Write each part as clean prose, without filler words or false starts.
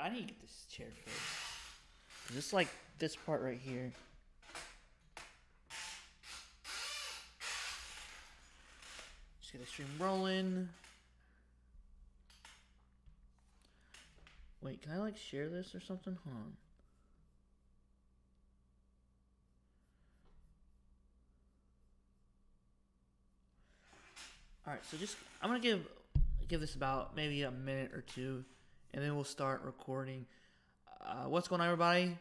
I need to get this chair first. Just like this part right here. Just get the stream rolling. Wait, can I like share this or something? Hold on. Alright, so I'm gonna give this about maybe a minute or two, and then we'll start recording. What's going on, everybody?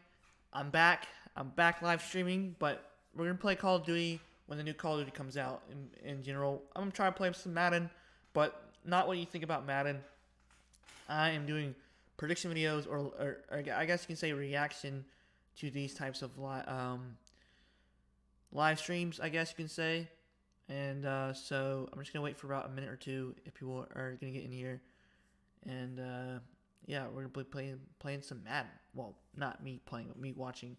I'm back live streaming, but we're gonna play Call of Duty when the new Call of Duty comes out. In general, I'm gonna try to play some Madden, but not what you think about Madden. I am doing prediction videos, or I guess you can say reaction to these types of live streams, I guess you can say. And so I'm just going to wait for about a minute or two if people are going to get in here. And yeah, we're going to be playing some Madden. Well, not me playing, but me watching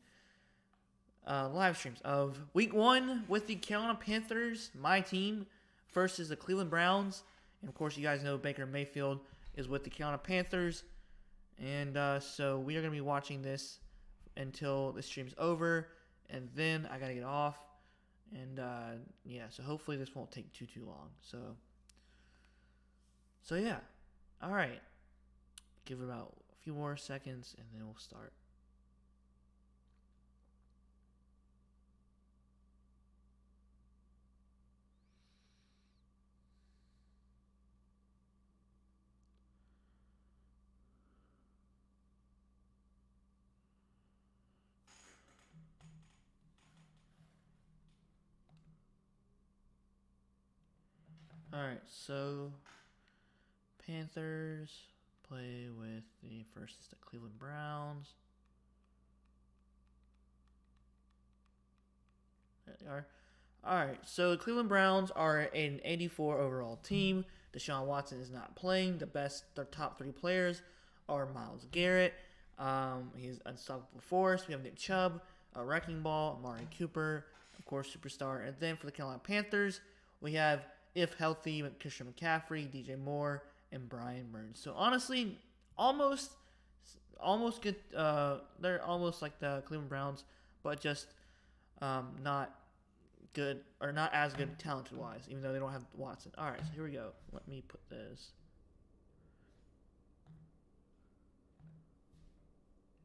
live streams of Week 1 with the Carolina Panthers, my team, versus the Cleveland Browns. And of course, you guys know Baker Mayfield is with the Carolina Panthers. And so we are going to be watching this until the stream's over. And then I got to get off. And yeah, so hopefully this won't take too long. So yeah, all right. Give it about a few more seconds, and then we'll start. Alright, so Panthers play with the Cleveland Browns. There they are. Alright, so the Cleveland Browns are an 84 overall team. Deshaun Watson is not playing. Their top 3 players are Myles Garrett. He's unstoppable force. We have Nick Chubb, a wrecking ball, Amari Cooper, of course, superstar. And then for the Carolina Panthers, we have, if healthy, Christian McCaffrey, DJ Moore, and Brian Burns. So honestly, almost good. They're almost like the Cleveland Browns, but just not good, or not as good talented wise, even though they don't have Watson. All right, so here we go. Let me put this.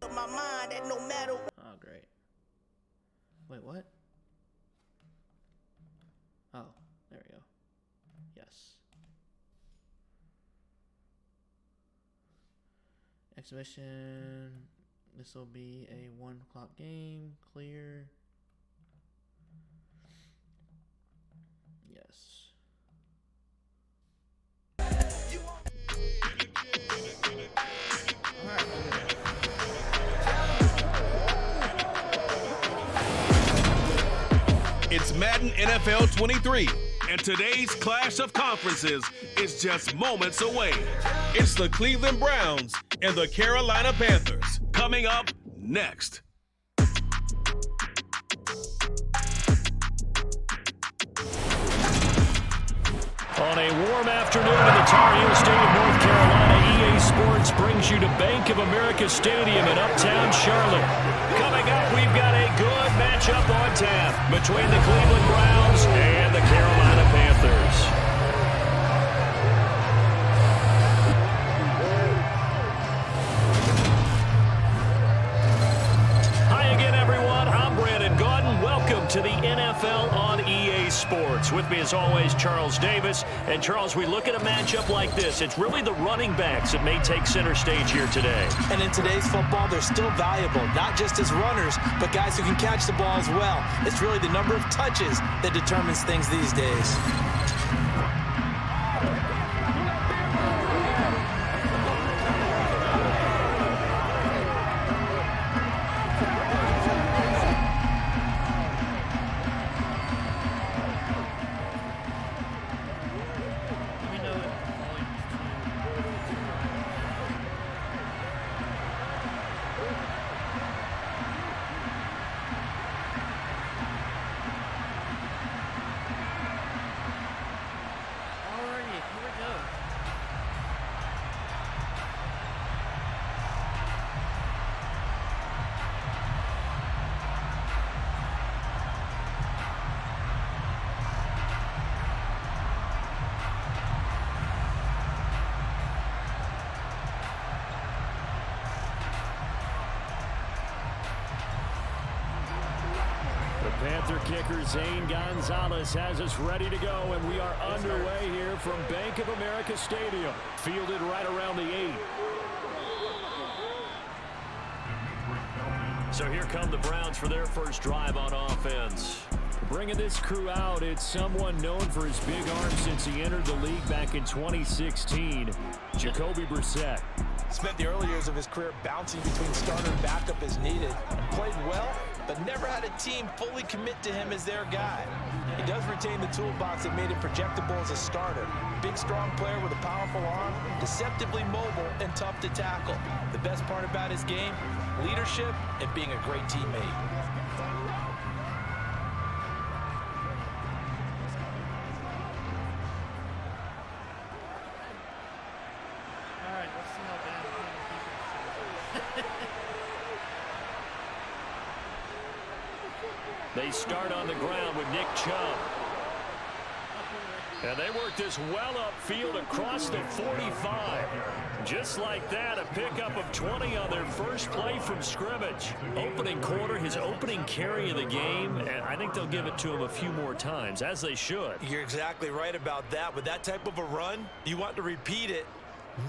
My mind that no matter. Oh, great. Wait, what? Oh, there we go. Yes. Exhibition. This will be a 1 o'clock game. Clear. Yes. Alright. It's Madden NFL 23. And today's clash of conferences is just moments away. It's the Cleveland Browns and the Carolina Panthers. Coming up next. On a warm afternoon in the Tar Heel State of North Carolina, EA Sports brings you to Bank of America Stadium in Uptown Charlotte. Coming up, we've got a good matchup on tap between the Cleveland Browns and the Carolina Panthers. To the NFL on EA Sports. With me as always, Charles Davis. And Charles, we look at a matchup like this. It's really the running backs that may take center stage here today. And in today's football, they're still valuable, not just as runners, but guys who can catch the ball as well. It's really the number of touches that determines things these days. kicker Zane Gonzalez has us ready to go, and we are underway here from Bank of America Stadium. Fielded right around the 8. So here come the Browns for their first drive on offense. Bringing this crew out, it's someone known for his big arm since he entered the league back in 2016, Jacoby Brissett. Spent the early years of his career bouncing between starter and backup as needed. Played well, but never had a team fully commit to him as their guy. He does retain the toolbox that made him projectable as a starter. Big, strong player with a powerful arm, deceptively mobile, and tough to tackle. The best part about his game, leadership and being a great teammate. They start on the ground with Nick Chubb. And they work this well upfield across the 45. Just like that, a pickup of 20 on their first play from scrimmage. Opening quarter, his opening carry of the game, and I think they'll give it to him a few more times, as they should. You're exactly right about that. With that type of a run, you want to repeat it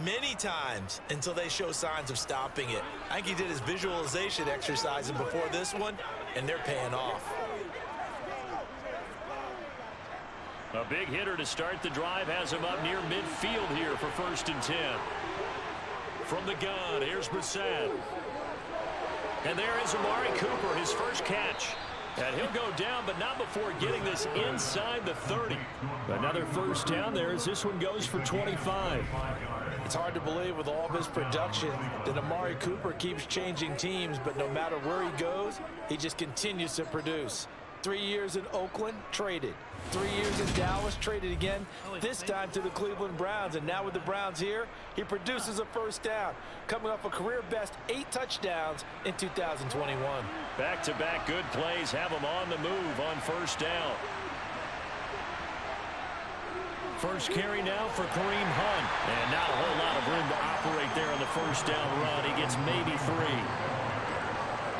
many times until they show signs of stopping it. I think he did his visualization exercises before this one, and they're paying off. A big hitter to start the drive has him up near midfield here for 1st and 10. From the gun, here's Brissett. And there is Amari Cooper, his first catch. And he'll go down, but not before getting this inside the 30. Another first down there as this one goes for 25. It's hard to believe with all of his production that Amari Cooper keeps changing teams, but no matter where he goes, he just continues to produce. 3 years in Oakland, traded. 3 years in Dallas, traded again, this time to the Cleveland Browns. And now with the Browns here, he produces a first down, coming off a career-best 8 touchdowns in 2021. Back-to-back good plays have him on the move on first down. First carry now for Kareem Hunt. And not a whole lot of room to operate there on the first down run. He gets maybe 3.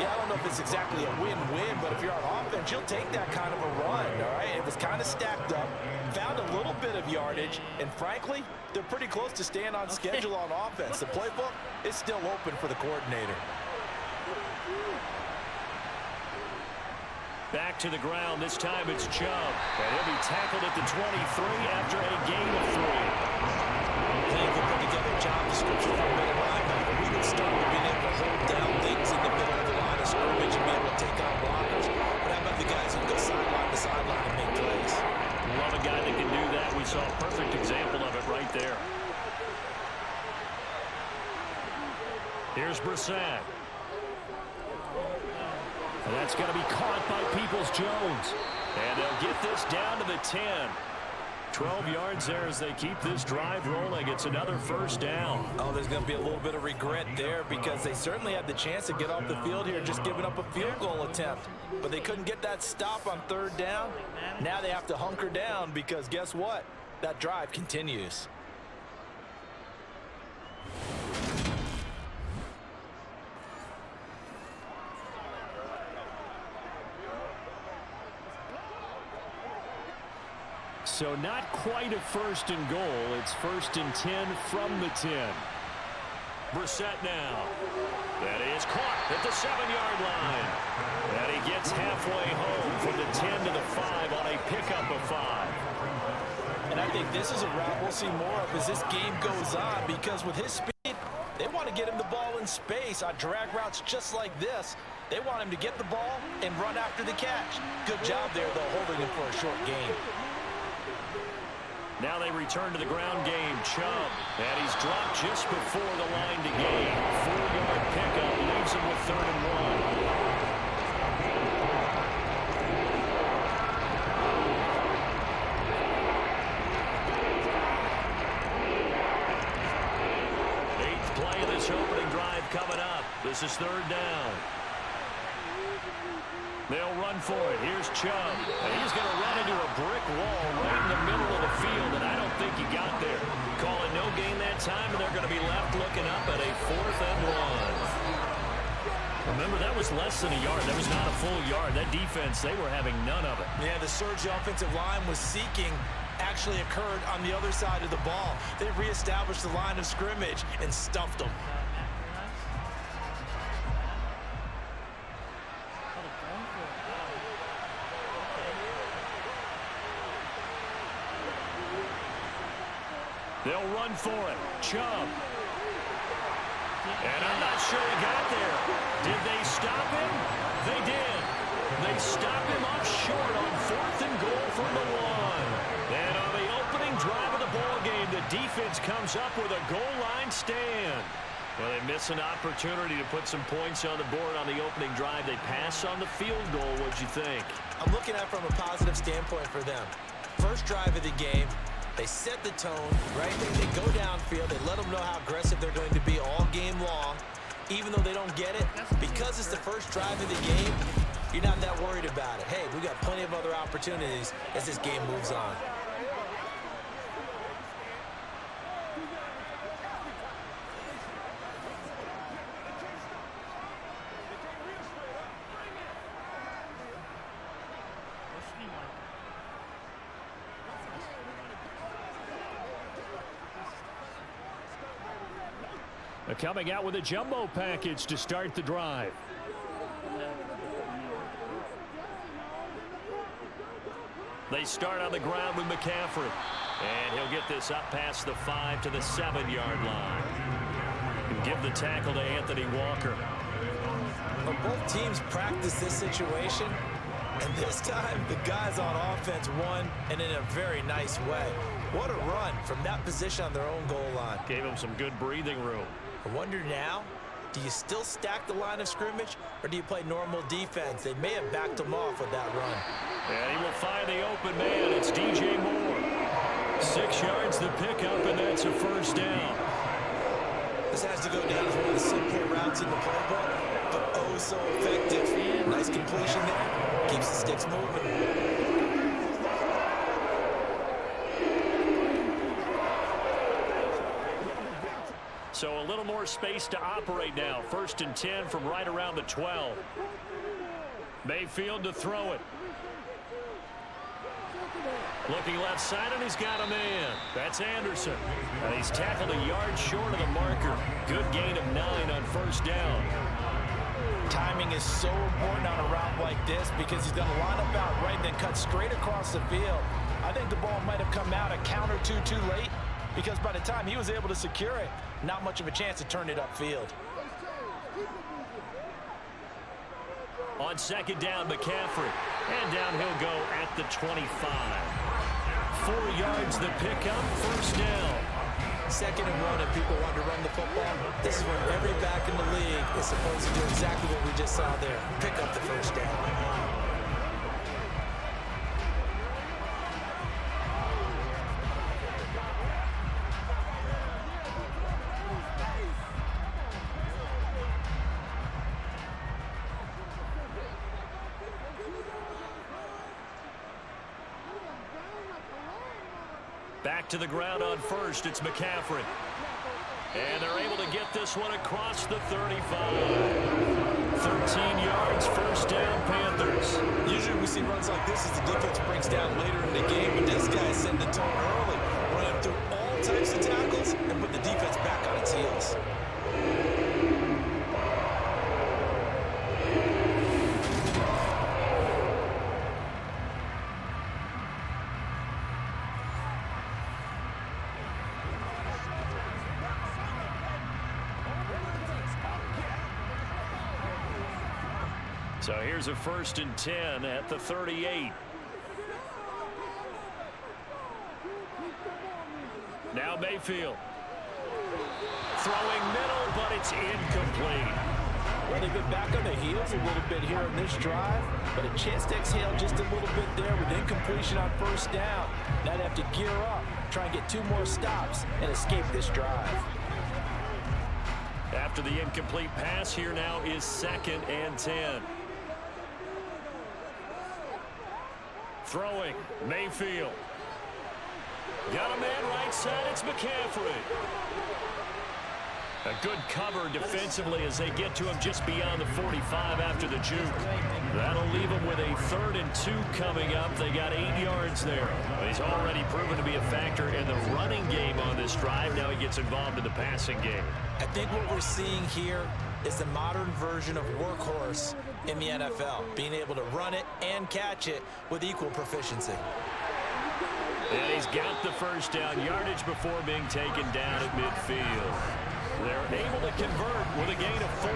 Yeah, I don't know if it's exactly a win-win, but if you're on offense, you'll take that kind of a run, all right? It was kind of stacked up, found a little bit of yardage, and frankly, they're pretty close to staying on schedule on offense. The playbook is still open for the coordinator. Back to the ground. This time it's Chubb. And he'll be tackled at the 23 after a gain of 3. They can put together a job description for a middle linebacker. We would start with being able to hold down things in the middle of the line of scrimmage and be able to take on blockers. But how about the guys who can go sideline to sideline and make plays? Love a guy that can do that. We saw a perfect example of it right there. Here's Brissett. And that's going to be caught by Peoples-Jones. And they'll get this down to the 10. 12 yards there as they keep this drive rolling. It's another first down. Oh, there's going to be a little bit of regret there because they certainly had the chance to get off the field here, just giving up a field goal attempt. But they couldn't get that stop on 3rd down. Now they have to hunker down because guess what? That drive continues. So not quite a 1st and goal. It's 1st and 10 from the 10. Brissett now. That is caught at the 7-yard line. And he gets halfway home from the 10 to the 5 on a pickup of 5. And I think this is a route we'll see more of as this game goes on because with his speed, they want to get him the ball in space on drag routes just like this. They want him to get the ball and run after the catch. Good job there, though, holding him for a short gain. Now they return to the ground game. Chubb. And he's dropped just before the line to gain. 4-yard pickup leaves him with 3rd and 1. 8th play of this opening drive coming up. This is 3rd down. They'll run for it. Here's Chubb. And he's going to run into a brick wall right in the middle of the field, and I don't think he got there. Calling no gain that time, and they're going to be left looking up at a 4th and 1. Remember, that was less than a yard. That was not a full yard. That defense, they were having none of it. Yeah, the surge the offensive line was seeking actually occurred on the other side of the ball. They reestablished the line of scrimmage and stuffed them. They'll run for it. Chubb. And I'm not sure he got there. Did they stop him? They did. They stopped him up short on 4th and goal from the 1. And on the opening drive of the ball game, the defense comes up with a goal line stand. Well, they miss an opportunity to put some points on the board on the opening drive. They pass on the field goal. What'd you think? I'm looking at it from a positive standpoint for them. First drive of the game, they set the tone, right? They go downfield. They let them know how aggressive they're going to be all game long. Even though they don't get it, because it's the first drive of the game, you're not that worried about it. Hey, we got plenty of other opportunities as this game moves on. Coming out with a jumbo package to start the drive. They start on the ground with McCaffrey. And he'll get this up past the 5 to the 7-yard line. And give the tackle to Anthony Walker. Well, both teams practice this situation. And this time, the guys on offense won, and in a very nice way. What a run from that position on their own goal line. Gave them some good breathing room. I wonder now, do you still stack the line of scrimmage, or do you play normal defense? They may have backed him off with that run. And he will find the open man. It's DJ Moore. 6 yards the pickup, and that's a first down. This has to go down as one of the simpler routes in the playbook, but oh so effective. Nice completion there. Keeps the sticks moving. So a little more space to operate now. 1st and 10 from right around the 12. Mayfield to throw it. Looking left side, and he's got a man. That's Anderson. And he's tackled a yard short of the marker. Good gain of 9 on 1st down. Timing is so important on a route like this because he's going to line up out right and then cut straight across the field. I think the ball might have come out a count or two too late because by the time he was able to secure it, not much of a chance to turn it upfield. On 2nd down, McCaffrey. And down he'll go at the 25. 4 yards the pickup, 1st down. 2nd and 1 and people want to run the football. This is when every back in the league is supposed to do exactly what we just saw there. Pick up the 1st down. Back to the ground on 1st, it's McCaffrey. And they're able to get this one across the 35. 13 yards, 1st down, Panthers. Usually we see runs like this as the defense breaks down later in the game, but this guy set the tone early, running through all types of tackles and put the defense back on its heels. So here's a 1st and 10 at the 38. Now Mayfield. Throwing middle, but it's incomplete. Well, they've been back on their heels a little bit here on this drive, but a chance to exhale just a little bit there with incompletion on 1st down. Now they have to gear up, try and get 2 more stops and escape this drive. After the incomplete pass, here now is 2nd and 10. Throwing, Mayfield. Got a man right side, it's McCaffrey. A good cover defensively as they get to him just beyond the 45 after the juke. That'll leave him with a 3rd and 2 coming up. They got 8 yards there. He's already proven to be a factor in the running game on this drive. Now he gets involved in the passing game. I think what we're seeing here is the modern version of workhorse in the NFL, being able to run it and catch it with equal proficiency. And he's got the first down, yardage before being taken down at midfield. They're able to convert with a gain of 4.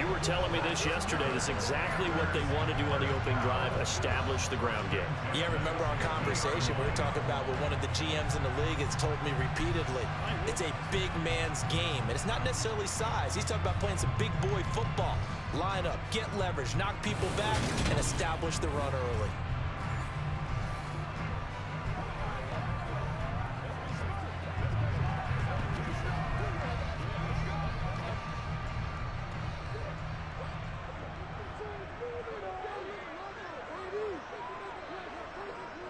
You were telling me this yesterday. This is exactly what they want to do on the opening drive, establish the ground game. Yeah, remember our conversation we were talking about with one of the GMs in the league has told me repeatedly, it's a big man's game, and it's not necessarily size. He's talking about playing some big boy football. Line up, get leverage, knock people back, and establish the run early.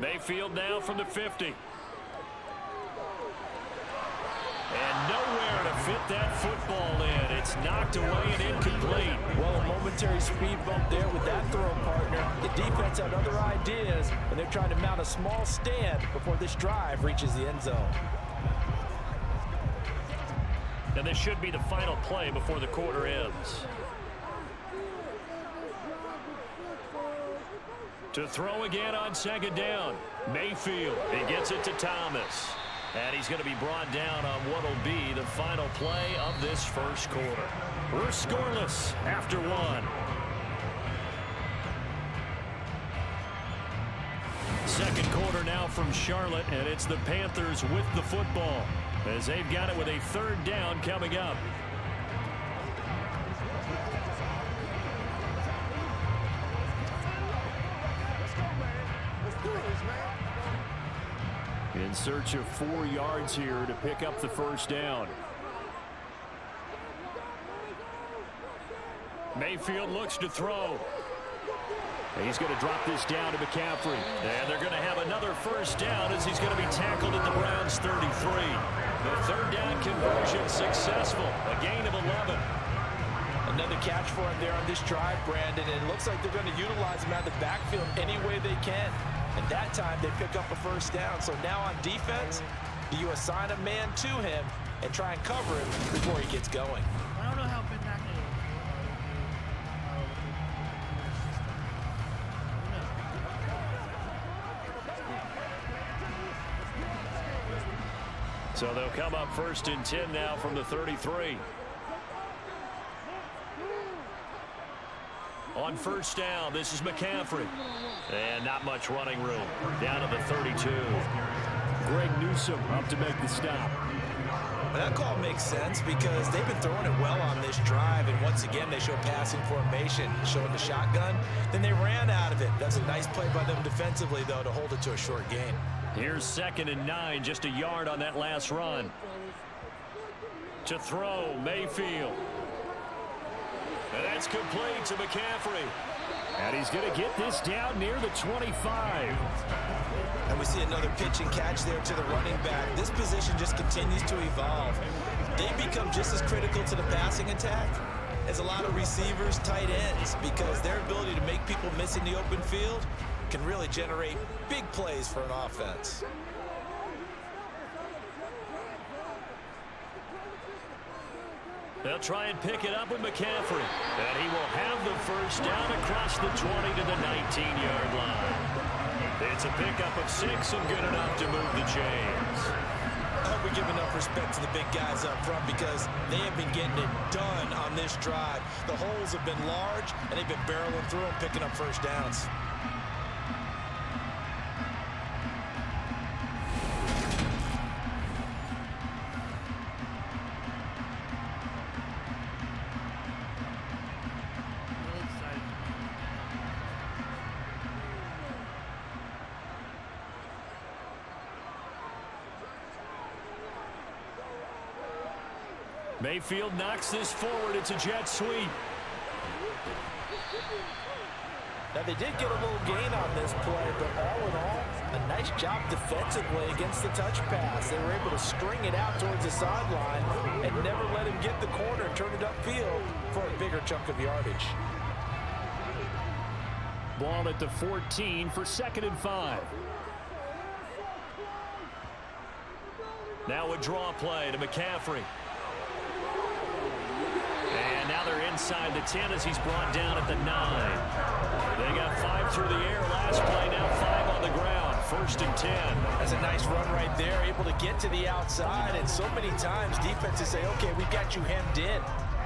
Mayfield now from the 50. And nowhere to fit that football in. It's knocked away and incomplete. Well, a momentary speed bump there with that throw, partner. The defense had other ideas, and they're trying to mount a small stand before this drive reaches the end zone. And this should be the final play before the quarter ends. To throw again on 2nd down. Mayfield, he gets it to Thomas. And he's going to be brought down on what will be the final play of this first quarter. We're scoreless after 1. Second quarter now from Charlotte, and it's the Panthers with the football as they've got it with a 3rd down coming up. In search of 4 yards here to pick up the first down. Mayfield looks to throw. He's going to drop this down to McCaffrey. And they're going to have another first down as he's going to be tackled at the Browns' 33. The 3rd down conversion successful. A gain of 11. Another catch for him there on this drive, Brandon. And it looks like they're going to utilize him out of the backfield any way they can. And that time they pick up a first down. So now on defense, do you assign a man to him and try and cover him before he gets going? I don't know how big that is. So they'll come up 1st and 10 now from the 33. On first down, this is McCaffrey. And not much running room. Down to the 32. Greg Newsome up to make the stop. That call makes sense because they've been throwing it well on this drive. And once again, they show passing formation, showing the shotgun. Then they ran out of it. That's a nice play by them defensively, though, to hold it to a short gain. Here's 2nd and 9, just a yard on that last run. To throw, Mayfield. And that's complete to McCaffrey. And he's going to get this down near the 25. And we see another pitch and catch there to the running back. This position just continues to evolve. They become just as critical to the passing attack as a lot of receivers, tight ends, because their ability to make people miss in the open field can really generate big plays for an offense. They'll try and pick it up with McCaffrey. And he will have the first down across the 20 to the 19-yard line. It's a pickup of 6 and good enough to move the chains. I hope we give enough respect to the big guys up front because they have been getting it done on this drive. The holes have been large, and they've been barreling through and picking up first downs. Mayfield knocks this forward. It's a jet sweep. Now, they did get a little gain on this play, but all in all, a nice Nice job defensively against the touch pass. They were able to string it out towards the sideline and never let him get the corner and turn it upfield for a bigger chunk of yardage. Ball at the 14 for 2nd and 5. Now a draw play to McCaffrey. And now they're inside the 10 as he's brought down at the 9. They got 5 through the air last play, now 5 on the ground. 1st and 10. That's a nice run right there, able to get to the outside. And so many times defenses say, okay, we've got you hemmed in.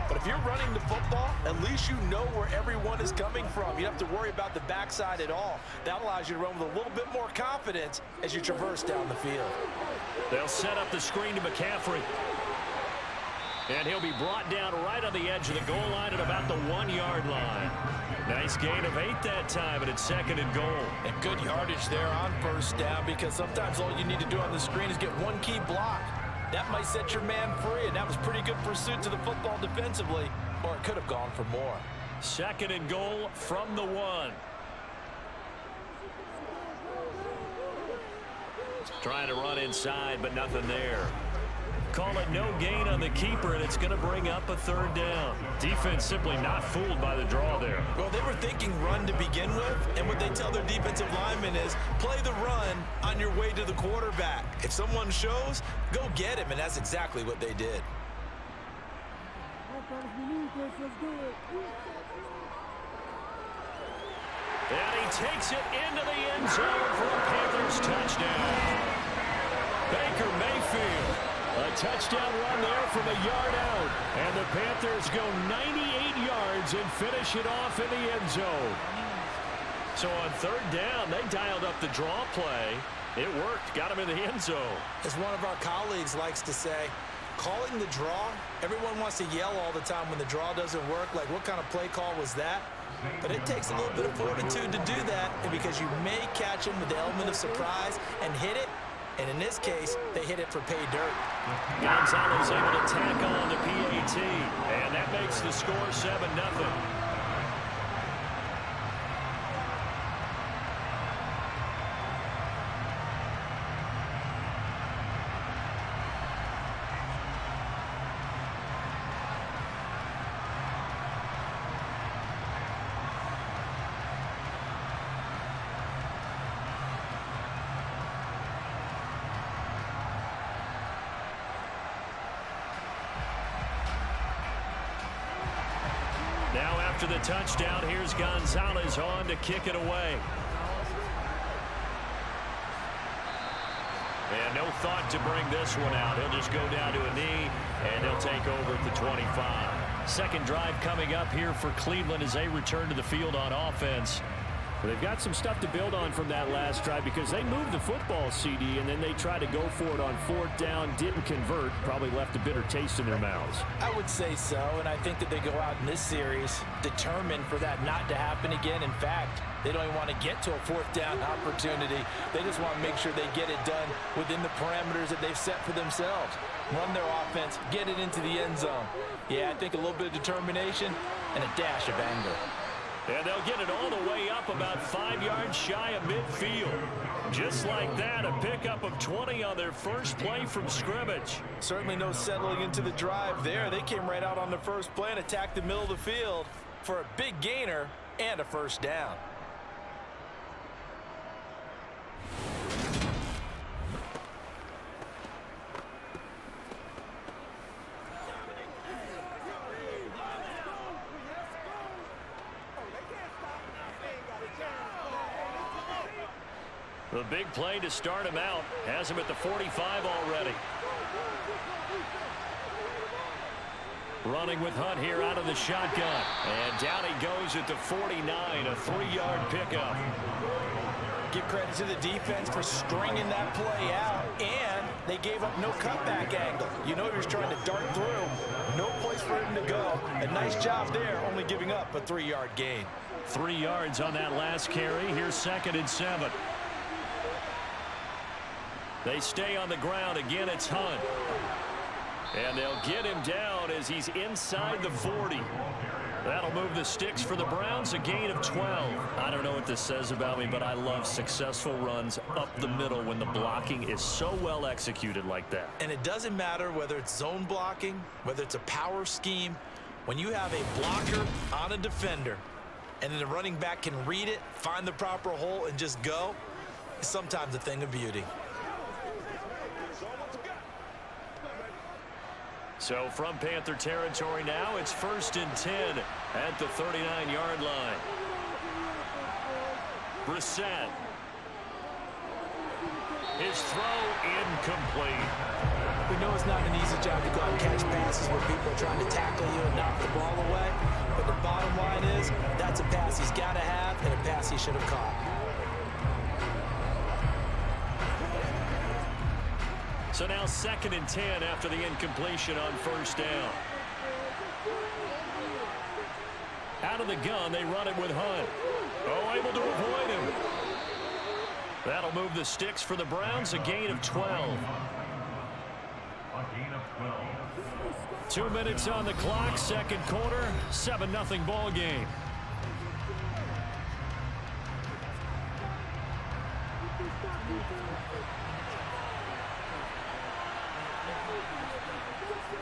But if you're running the football, at least you know where everyone is coming from. You don't have to worry about the backside at all. That allows you to run with a little bit more confidence as you traverse down the field. They'll set up the screen to McCaffrey. And he'll be brought down right on the edge of the goal line at about the 1-yard line. Nice gain of 8 that time, and it's 2nd and goal. And good yardage there on 1st down, because sometimes all you need to do on the screen is get one key block. That might set your man free, and that was pretty good pursuit to the football defensively, or it could have gone for more. 2nd and goal from the 1. Trying to run inside, but nothing there. Call it no gain on the keeper, and it's going to bring up a 3rd down. Defense simply not fooled by the draw there. Well, they were thinking run to begin with, and what they tell their defensive linemen is play the run on your way to the quarterback. If someone shows, go get him, and that's exactly what they did. And he takes it into the end zone for a Panthers touchdown. Baker Mayfield. A touchdown run there from a yard out. And the Panthers go 98 yards and finish it off in the end zone. So on 3rd down, they dialed up the draw play. It worked. Got him in the end zone. As one of our colleagues likes to say, calling the draw, everyone wants to yell all the time when the draw doesn't work, like what kind of play call was that? But it takes a little bit of fortitude to do that, because you may catch him with the element of surprise and hit it. And in this case, they hit it for pay dirt. Gonzalez able to tack on the PAT. And that makes the score 7-0. Now after the touchdown, here's Gonzalez on to kick it away. And no thought to bring this one out. He'll just go down to a knee, and they'll take over at the 25. 2nd drive coming up here for Cleveland as they return to the field on offense. Well, they've got some stuff to build on from that last drive, because they moved the football, CD, and then they tried to go for it on 4th down, didn't convert, probably left a bitter taste in their mouths. I would say so, and I think that they go out in this series determined for that not to happen again. In fact, they don't even want to get to a 4th down opportunity. They just want to make sure they get it done within the parameters that they've set for themselves. Run their offense, get it into the end zone. Yeah, I think a little bit of determination and a dash of anger. And they'll get it all the way up about 5 yards shy of midfield. Just like that, a pickup of 20 on their first play from scrimmage. Certainly no settling into the drive there. They came right out on the first play and attacked the middle of the field for a big gainer and a 1st down. The big play to start him out has him at the 45 already. Running with Hunt here out of the shotgun. And down he goes at the 49, a 3-yard pickup. Give credit to the defense for stringing that play out, and they gave up no cutback angle. You know he was trying to dart through. No place for him to go. A nice job there, only giving up a 3-yard gain. 3 yards on that last carry. Here's 2nd and 7. They stay on the ground. Again, it's Hunt. And they'll get him down as he's inside the 40. That'll move the sticks for the Browns, a gain of 12. I don't know what this says about me, but I love successful runs up the middle when the blocking is so well executed like that. And it doesn't matter whether it's zone blocking, whether it's a power scheme. When you have a blocker on a defender and then the running back can read it, find the proper hole, and just go, it's sometimes a thing of beauty. So from Panther territory now, it's 1st and 10 at the 39-yard line. Brissett. His throw incomplete. We know it's not an easy job to go out and catch passes where people are trying to tackle you and knock the ball away. But the bottom line is that's a pass he's got to have and a pass he should have caught. So now 2nd and 10 after the incompletion on 1st down. Out of the gun, they run it with Hunt. Oh, able to avoid him. That'll move the sticks for the Browns, a gain of 12. 2 minutes on the clock, 2nd quarter, 7-0 ball game.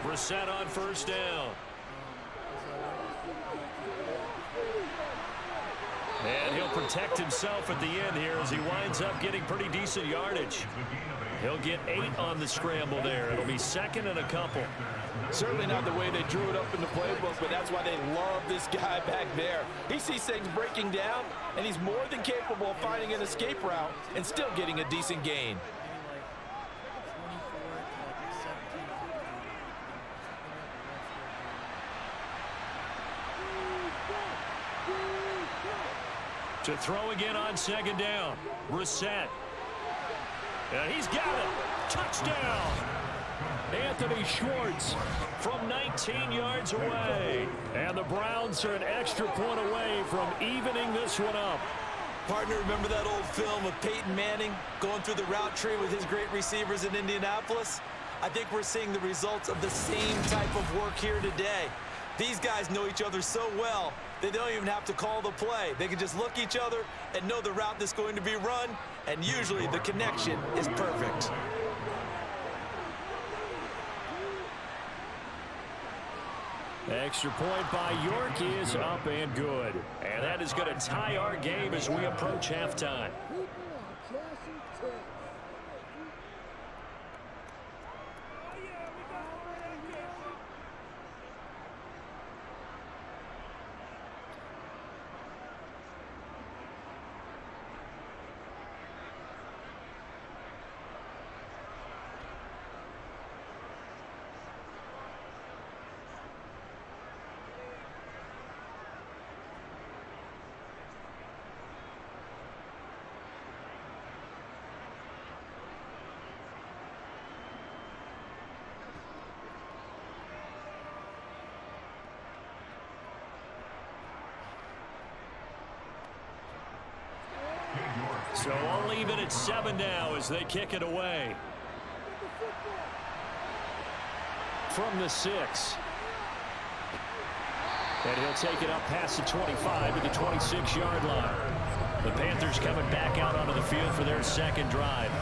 Brissett on 1st down. And he'll protect himself at the end here as he winds up getting pretty decent yardage. He'll get 8 on the scramble there. It'll be 2nd and a couple. Certainly not the way they drew it up in the playbook, but that's why they love this guy back there. He sees things breaking down, and he's more than capable of finding an escape route and still getting a decent gain. To throw again on 2nd down. Brissett. And he's got it. Touchdown. Anthony Schwartz from 19 yards away. And the Browns are an extra point away from evening this one up. Partner, remember that old film of Peyton Manning going through the route tree with his great receivers in Indianapolis? I think we're seeing the results of the same type of work here today. These guys know each other so well, they don't even have to call the play. They can just look each other and know the route that's going to be run, and usually the connection is perfect. Extra point by York is up and good. And that is going to tie our game as we approach halftime. So all even at 7 now as they kick it away. From the 6. And he'll take it up past the 25 to the 26-yard line. The Panthers coming back out onto the field for their 2nd drive.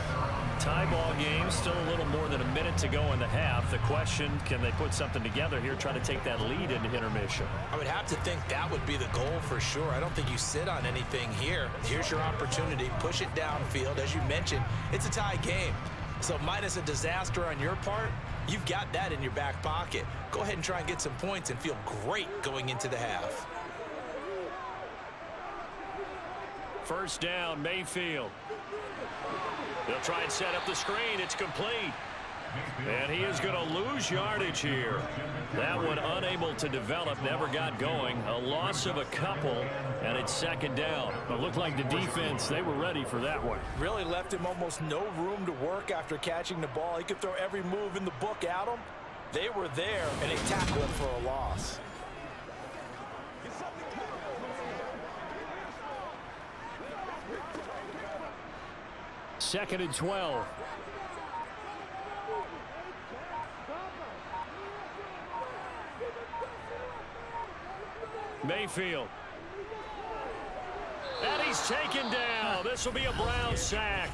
Tie ball game, still a little more than a minute to go in the half. The question, can they put something together here, try to take that lead into intermission? I would have to think that would be the goal for sure. I don't think you sit on anything here. Here's your opportunity. Push it downfield. As you mentioned, it's a tie game. So minus a disaster on your part, you've got that in your back pocket. Go ahead and try and get some points and feel great going into the half. 1st down, Mayfield. They'll try and set up the screen. It's complete. And he is going to lose yardage here. That one unable to develop, never got going. A loss of a couple, and it's 2nd down. It looked like the defense, they were ready for that one. Really left him almost no room to work after catching the ball. He could throw every move in the book at him. They were there, and they tackled him for a loss. Second and 12. Mayfield. And he's taken down. This will be a Browns sack.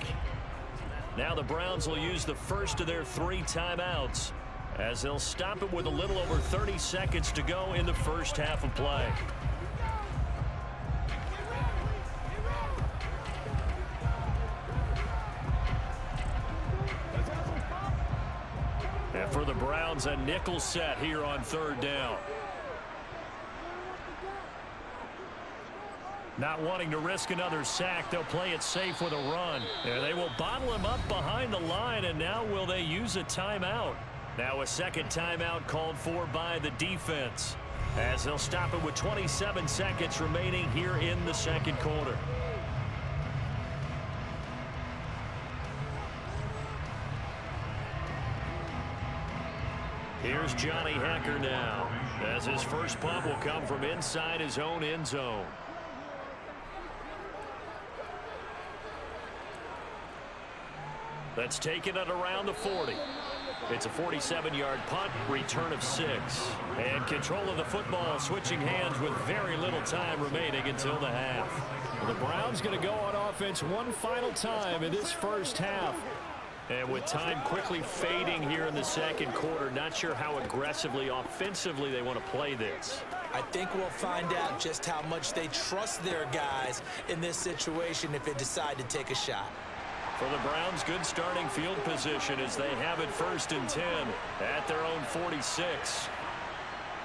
Now the Browns will use the first of their 3 timeouts as they'll stop it with a little over 30 seconds to go in the first half of play. And for the Browns, a nickel set here on 3rd down. Not wanting to risk another sack, they'll play it safe with a run. And they will bottle him up behind the line, and now will they use a timeout? Now a second timeout called for by the defense, as they'll stop it with 27 seconds remaining here in the second quarter. Here's Johnny Hecker now, as his first punt will come from inside his own end zone. That's taken at around the 40. It's a 47-yard punt, return of 6. And control of the football switching hands with very little time remaining until the half. The Browns going to go on offense one final time in this first half. And with time quickly fading here in the second quarter, not sure how aggressively, offensively they want to play this. I think we'll find out just how much they trust their guys in this situation if they decide to take a shot. For the Browns, good starting field position as they have it 1st and 10 at their own 46.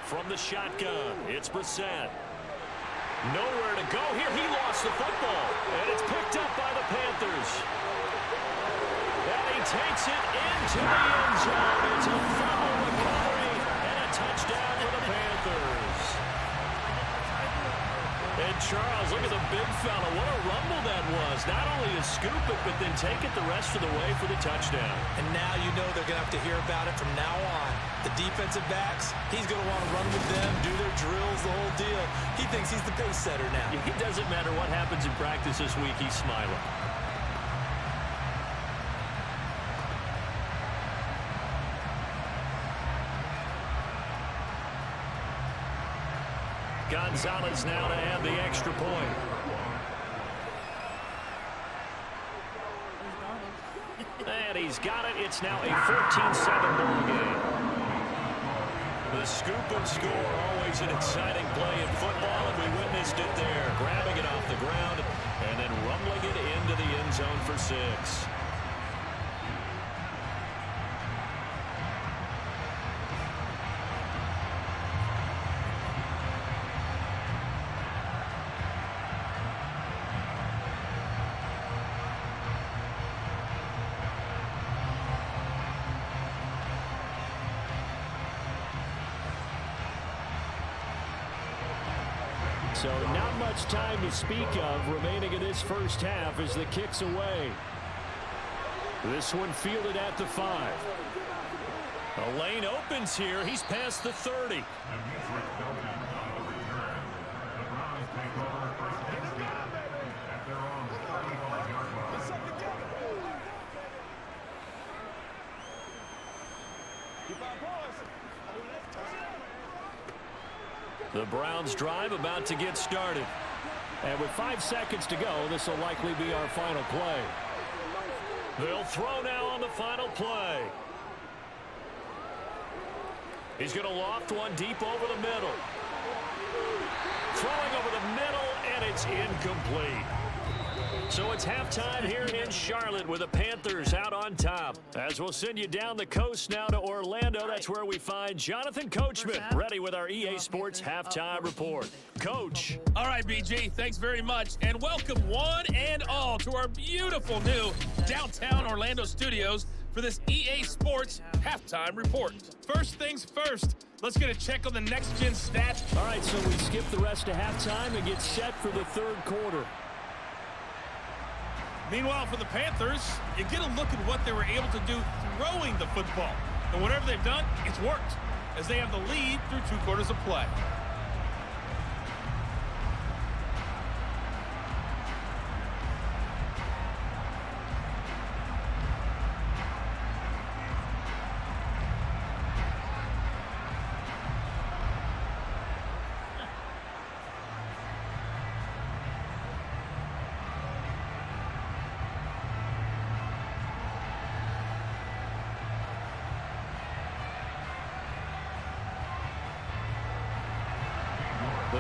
From the shotgun, it's Brissett. Nowhere to go here. He lost the football, and it's picked up by the Panthers. And he takes it into the end zone. It's a foul recovery and a touchdown for the Panthers. And Charles, look at the big fella. What a rumble that was. Not only to scoop it, but then take it the rest of the way for the touchdown. And now you know they're going to have to hear about it from now on. The defensive backs, he's going to want to run with them, do their drills, the whole deal. He thinks he's the pace setter now. It doesn't matter what happens in practice this week. He's smiling. Gonzalez now to add the extra point. And he's got it. It's now a 14-7 ball game. The scoop and score, always an exciting play in football, and we witnessed it there. Grabbing it off the ground and then rumbling it into the end zone for 6. So not much time to speak of remaining in this first half as the kick's away. This one fielded at the 5. A lane opens here. He's past the 30. The Browns drive about to get started. And with 5 seconds to go, this will likely be our final play. They'll throw now on the final play. He's going to loft one deep over the middle. Throwing over the middle, and it's incomplete. So it's halftime here in Charlotte with the Panthers out on top. As we'll send you down the coast now to Orlando, that's where we find Jonathan Coachman ready with our EA Sports Halftime Report. Coach. All right, BG, thanks very much. And welcome one and all to our beautiful new downtown Orlando studios for this EA Sports Halftime Report. First things first, let's get a check on the next-gen stats. All right, so we skip the rest of halftime and get set for the third quarter. Meanwhile, for the Panthers, you get a look at what they were able to do throwing the football. And whatever they've done, it's worked, as they have the lead through 2 quarters of play.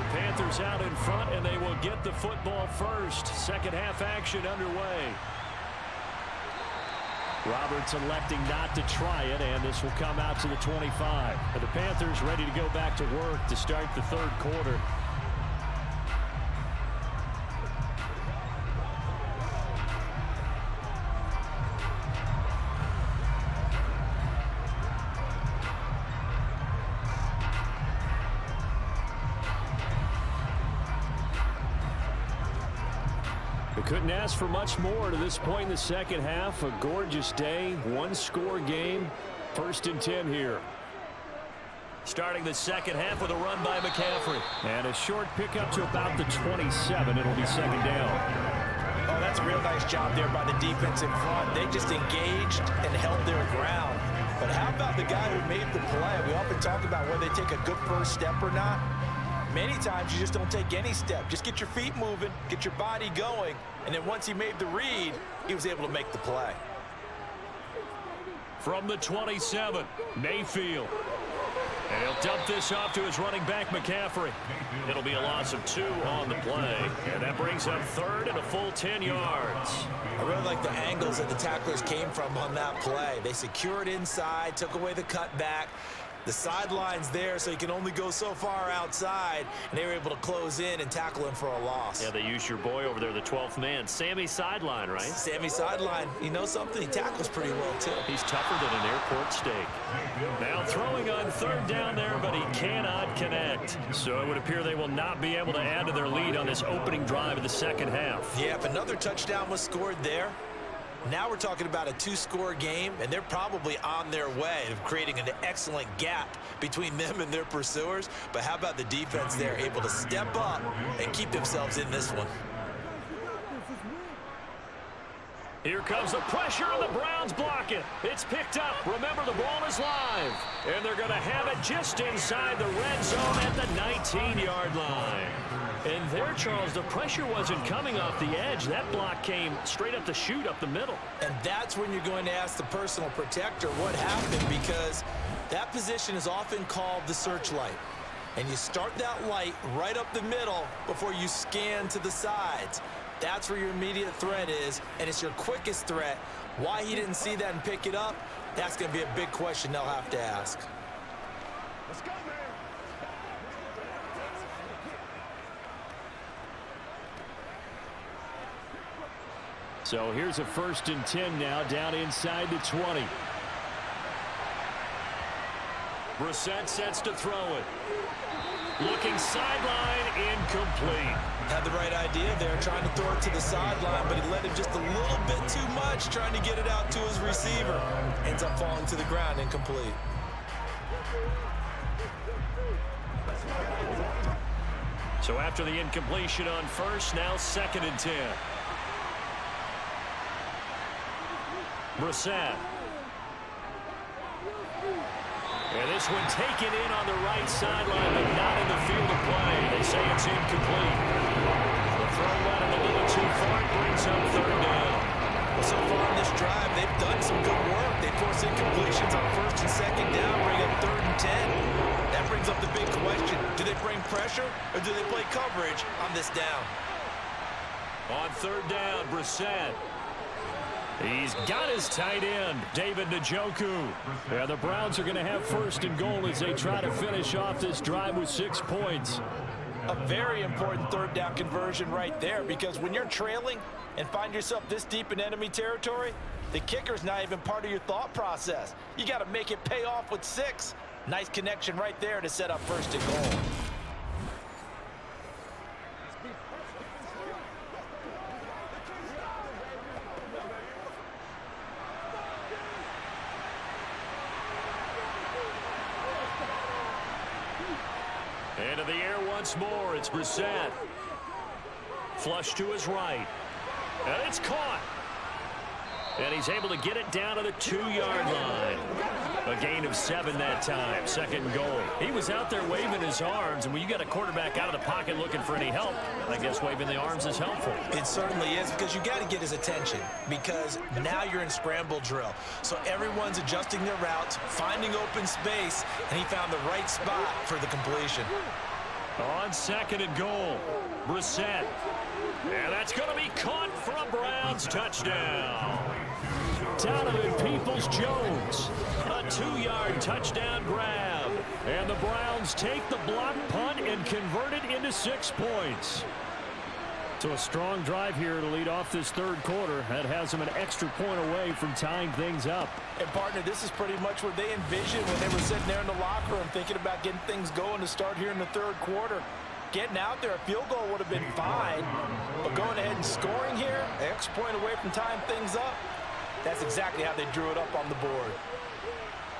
The Panthers out in front, and they will get the football first. Second half action underway. Roberts electing not to try it, and this will come out to the 25. And the Panthers ready to go back to work to start the third quarter. Couldn't ask for much more to this point in the second half. A gorgeous day, one-score game. 1st and 10 here. Starting the second half with a run by McCaffrey. And a short pickup to about the 27. It'll be second down. Oh, that's a real nice job there by the defense in front. They just engaged and held their ground. But how about the guy who made the play? We often talk about whether they take a good first step or not. Many times you just don't take any step. Just get your feet moving, get your body going, and then once he made the read, he was able to make the play. From the 27, Mayfield. And he'll dump this off to his running back, McCaffrey. It'll be a loss of 2 on the play. And that brings up third and a full 10 yards. I really like the angles that the tacklers came from on that play. They secured inside, took away the cutback. The sideline's there, so he can only go so far outside, and they were able to close in and tackle him for a loss. Yeah, they used your boy over there, the 12th man, Sammy Sideline, right? Sammy Sideline. You know something? He tackles pretty well, too. He's tougher than an airport steak. Now throwing on third down there, but he cannot connect. So it would appear they will not be able to add to their lead on this opening drive of the second half. Yeah, if another touchdown was scored there, now we're talking about a 2-score game, and they're probably on their way of creating an excellent gap between them and their pursuers. But how about the defense there, able to step up and keep themselves in this one? Here comes the pressure, and the Browns block it. It's picked up. Remember, the ball is live. And they're going to have it just inside the red zone at the 19-yard line. And there, Charles, the pressure wasn't coming off the edge. That block came straight up the chute, up the middle. And that's when you're going to ask the personal protector what happened, because that position is often called the searchlight. And you start that light right up the middle before you scan to the sides. That's where your immediate threat is, and it's your quickest threat. Why he didn't see that and pick it up, that's going to be a big question they'll have to ask. Let's go, man. So here's a 1st and 10 now, down inside the 20. Brissett sets to throw it. Looking sideline, incomplete. Had the right idea there, trying to throw it to the sideline, but he let him just a little bit too much, trying to get it out to his receiver. Ends up falling to the ground, incomplete. So after the incompletion on first, now 2nd and 10. Brissett. And this one taken in on the right sideline, but not in the field of play. They say it's incomplete. The throw ran a little too far. It brings up third down. Well, so far in this drive, they've done some good work. They force incompletions on 1st and 2nd down, bring up 3rd and 10. That brings up the big question. Do they bring pressure, or do they play coverage on this down? On 3rd down, Brissett. He's got his tight end, David Njoku. Yeah, the Browns are going to have 1st and goal as they try to finish off this drive with 6 points. A very important 3rd down conversion right there, because when you're trailing and find yourself this deep in enemy territory, the kicker's not even part of your thought process. You got to make it pay off with 6. Nice connection right there to set up 1st and goal. Into the air once more. It's Brissett. Flush to his right. And it's caught. And he's able to get it down to the 2-yard line. A gain of 7 that time. 2nd goal. He was out there waving his arms, and when you got a quarterback out of the pocket looking for any help, I guess waving the arms is helpful. It certainly is, because you got to get his attention, because now you're in scramble drill. So everyone's adjusting their routes, finding open space, and he found the right spot for the completion. On second and goal, Brissett. And that's going to be caught for a Browns touchdown. Donovan Peoples-Jones, a 2-yard touchdown grab. And the Browns take the block punt and convert it into 6 points. So a strong drive here to lead off this third quarter. That has them an extra point away from tying things up. And, partner, this is pretty much what they envisioned when they were sitting there in the locker room thinking about getting things going to start here in the third quarter. Getting out there, a field goal would have been fine. But going ahead and scoring here, an extra point away from tying things up, that's exactly how they drew it up on the board.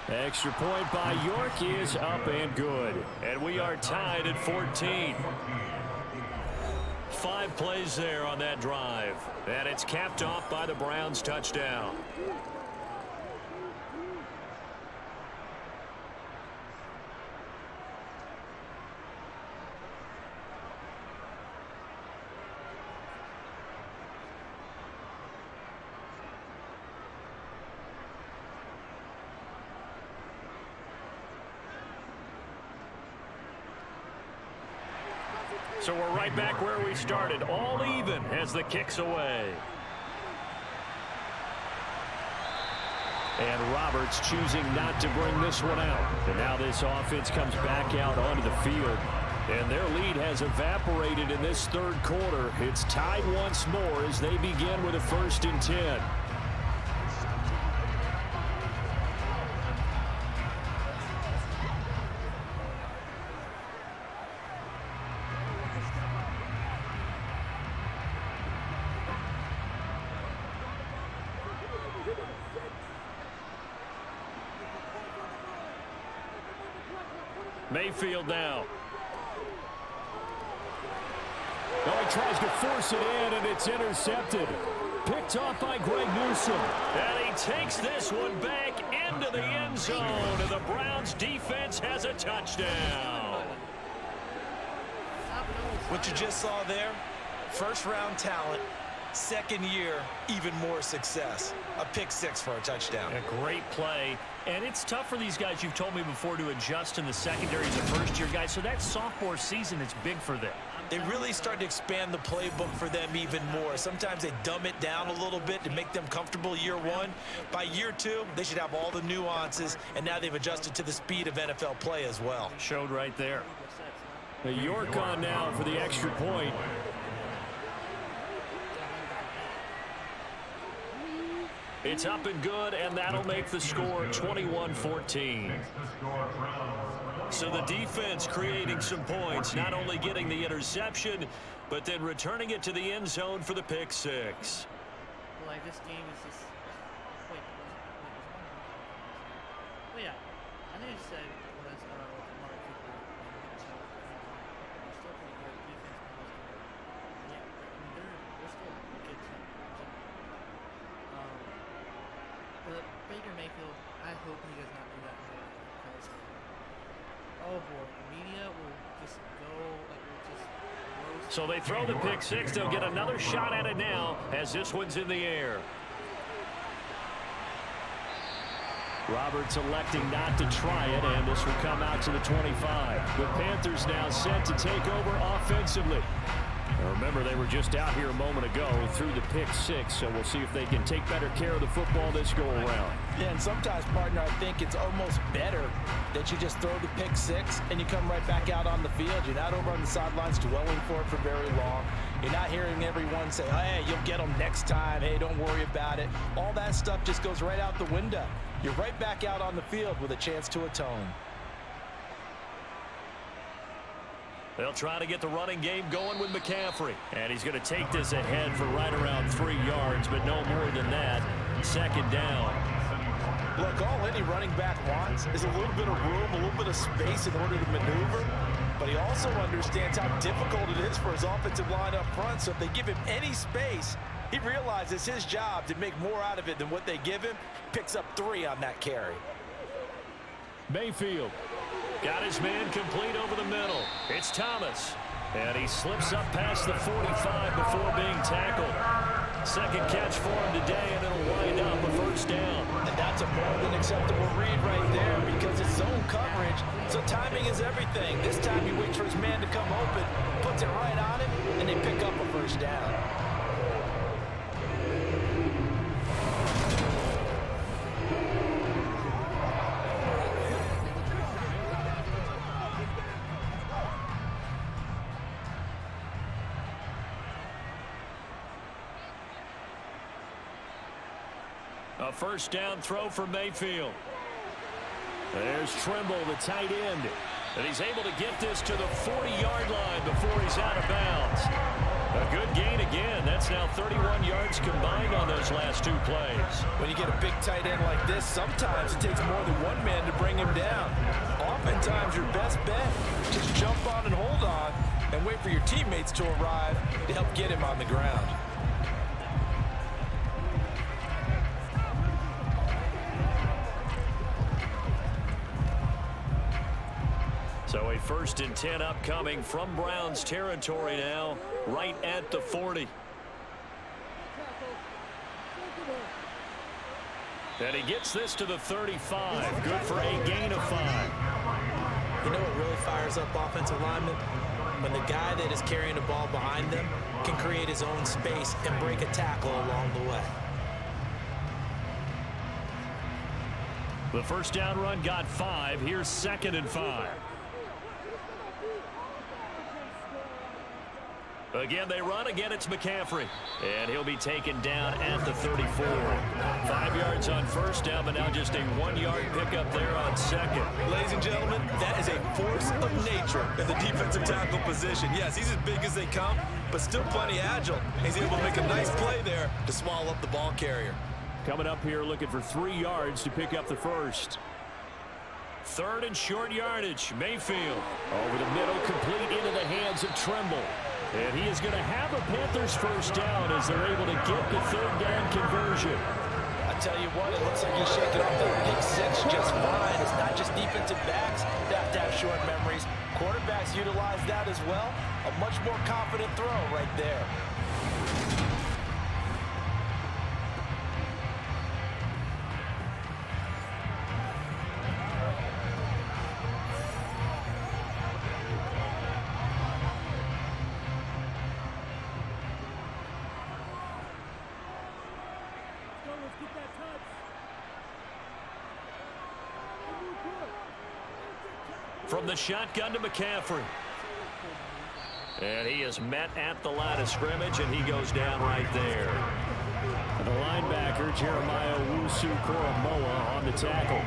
Extra point by York is up and good. And we are tied at 14. 5 plays there on that drive. And it's capped off by the Browns touchdown. So we're right back where we started, all even as the kick's away. And Roberts choosing not to bring this one out. And now this offense comes back out onto the field. And their lead has evaporated in this third quarter. It's tied once more as they begin with a 1st and 10. Mayfield now. Oh, he tries to force it in, and it's intercepted. Picked off by Greg Newsome. And he takes this one back into the end zone, and the Browns defense has a touchdown. What you just saw there, first-round talent, second year, even more success. A pick 6 for a touchdown. A great play. And it's tough for these guys, you've told me before, to adjust in the secondary as a first-year guy. So that sophomore season is big for them. They really start to expand the playbook for them even more. Sometimes they dumb it down a little bit to make them comfortable year 1. By year 2, they should have all the nuances, and now they've adjusted to the speed of NFL play as well. Showed right there. The York on now for the extra point. It's up and good, and that'll make the score 21-14. So the defense creating some points, not only getting the interception, but then returning it to the end zone for the pick 6. Like, this game is just... Wait, well, yeah. I know you said it was Amari Cooper. So, they're still pretty good. Defense was good. Yeah, I mean, they're still a good team. But Baker Mayfield, I hope he does not do that more, because, oh boy, the media will just go, like, will just roast. So they throw the pick 6. They'll get another shot at it now as this one's in the air. Roberts electing not to try it, and this will come out to the 25. The Panthers now set to take over offensively. Now remember, they were just out here a moment ago through the pick 6, so we'll see if they can take better care of the football this go around. Yeah, and sometimes, partner, I think it's almost better that you just throw the pick 6 and you come right back out on the field. You're not over on the sidelines dwelling for it for very long. You're not hearing everyone say, hey, you'll get them next time. Hey, don't worry about it. All that stuff just goes right out the window. You're right back out on the field with a chance to atone. They'll try to get the running game going with McCaffrey. And he's going to take this ahead for right around 3 yards, but no more than that. 2nd down. Look, all any running back wants is a little bit of room, a little bit of space in order to maneuver. But he also understands how difficult it is for his offensive line up front. So if they give him any space, he realizes his job to make more out of it than what they give him. Picks up 3 on that carry. Mayfield got his man complete over the middle. It's Thomas. And he slips up past the 45 before being tackled. 2nd catch for him today, and it'll wind up a 1st down. And that's a more than acceptable read right there because it's zone coverage. So timing is everything. This time he waits for his man to come open, puts it right on him, and they pick up a first down. A first down throw for Mayfield. There's Trimble, the tight end. And he's able to get this to the 40-yard line before he's out of bounds. A good gain again. That's now 31 yards combined on those last two plays. When you get a big tight end like this, sometimes it takes more than one man to bring him down. Oftentimes, your best bet, just jump on and hold on and wait for your teammates to arrive to help get him on the ground. So a 1st and 10 upcoming from Browns territory now, right at the 40. And he gets this to the 35. Good for a gain of 5. You know what really fires up offensive linemen? When the guy that is carrying the ball behind them can create his own space and break a tackle along the way. The first down run got 5. Here's 2nd and 5. Again, they run. Again, it's McCaffrey. And he'll be taken down at the 34. 5 yards on first down, but now just a 1-yard pickup there on 2nd. Ladies and gentlemen, that is a force of nature in the defensive tackle position. Yes, he's as big as they come, but still plenty agile. He's able to make a nice play there to swallow up the ball carrier. Coming up here looking for 3 yards to pick up the first. 3rd and short yardage. Mayfield over the middle, complete into the hands of Trimble. And he is going to have a Panthers first down as they're able to get the 3rd down conversion. I tell you what, it looks like he's shaking off that pick 6 just fine. It's not just defensive backs that have to have short memories. Quarterbacks utilize that as well. A much more confident throw right there. From the shotgun to McCaffrey. And he is met at the line of scrimmage, and he goes down right there. The linebacker, Jeremiah Owusu-Koramoah, on the tackle.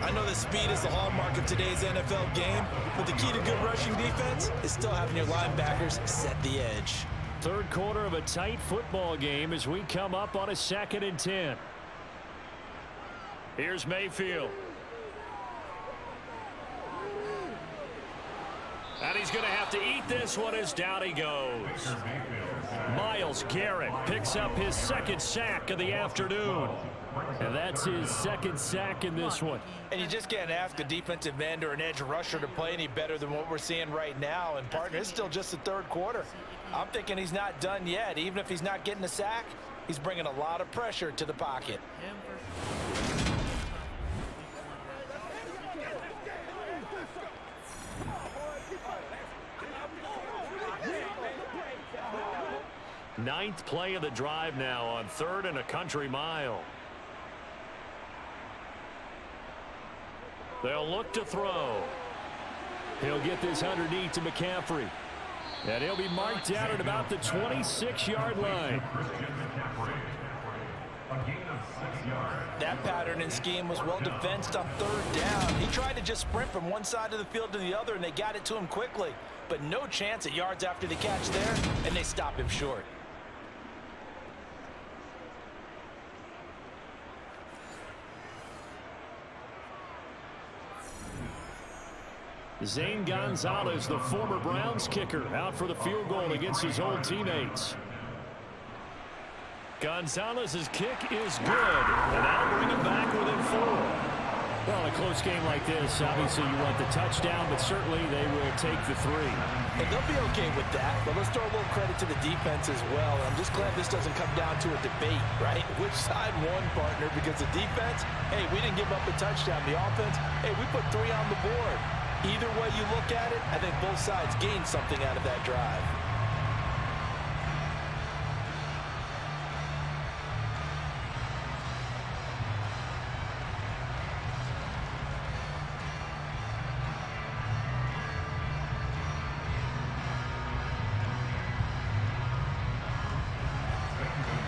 I know that speed is the hallmark of today's NFL game, but the key to good rushing defense is still having your linebackers set the edge. 3rd quarter of a tight football game as we come up on a 2nd and 10. Here's Mayfield. And he's going to have to eat this one as down he goes. Myles Garrett picks up his 2nd sack of the afternoon. And that's his 2nd sack in this one. And you just can't ask a defensive end or an edge rusher to play any better than what we're seeing right now. And, partner, it's still just the 3rd quarter. I'm thinking he's not done yet. Even if he's not getting a sack, he's bringing a lot of pressure to the pocket. Ninth play of the drive now on 3rd and a country mile. They'll look to throw. He'll get this underneath to McCaffrey. And he'll be marked out at about the 26-yard line. That pattern and scheme was well defensed on 3rd down. He tried to just sprint from one side of the field to the other, and they got it to him quickly. But no chance at yards after the catch there, and they stop him short. Zane Gonzalez, the former Browns kicker, out for the field goal against his old teammates. Gonzalez's kick is good, and that'll bring him back within 4. Well, in a close game like this, obviously you want the touchdown, but certainly they will take the 3. And they'll be okay with that, but let's throw a little credit to the defense as well. I'm just glad this doesn't come down to a debate, right? Which side won, partner? Because the defense, hey, we didn't give up a touchdown. The offense, hey, we put 3 on the board. Either way you look at it, I think both sides gain something out of that drive.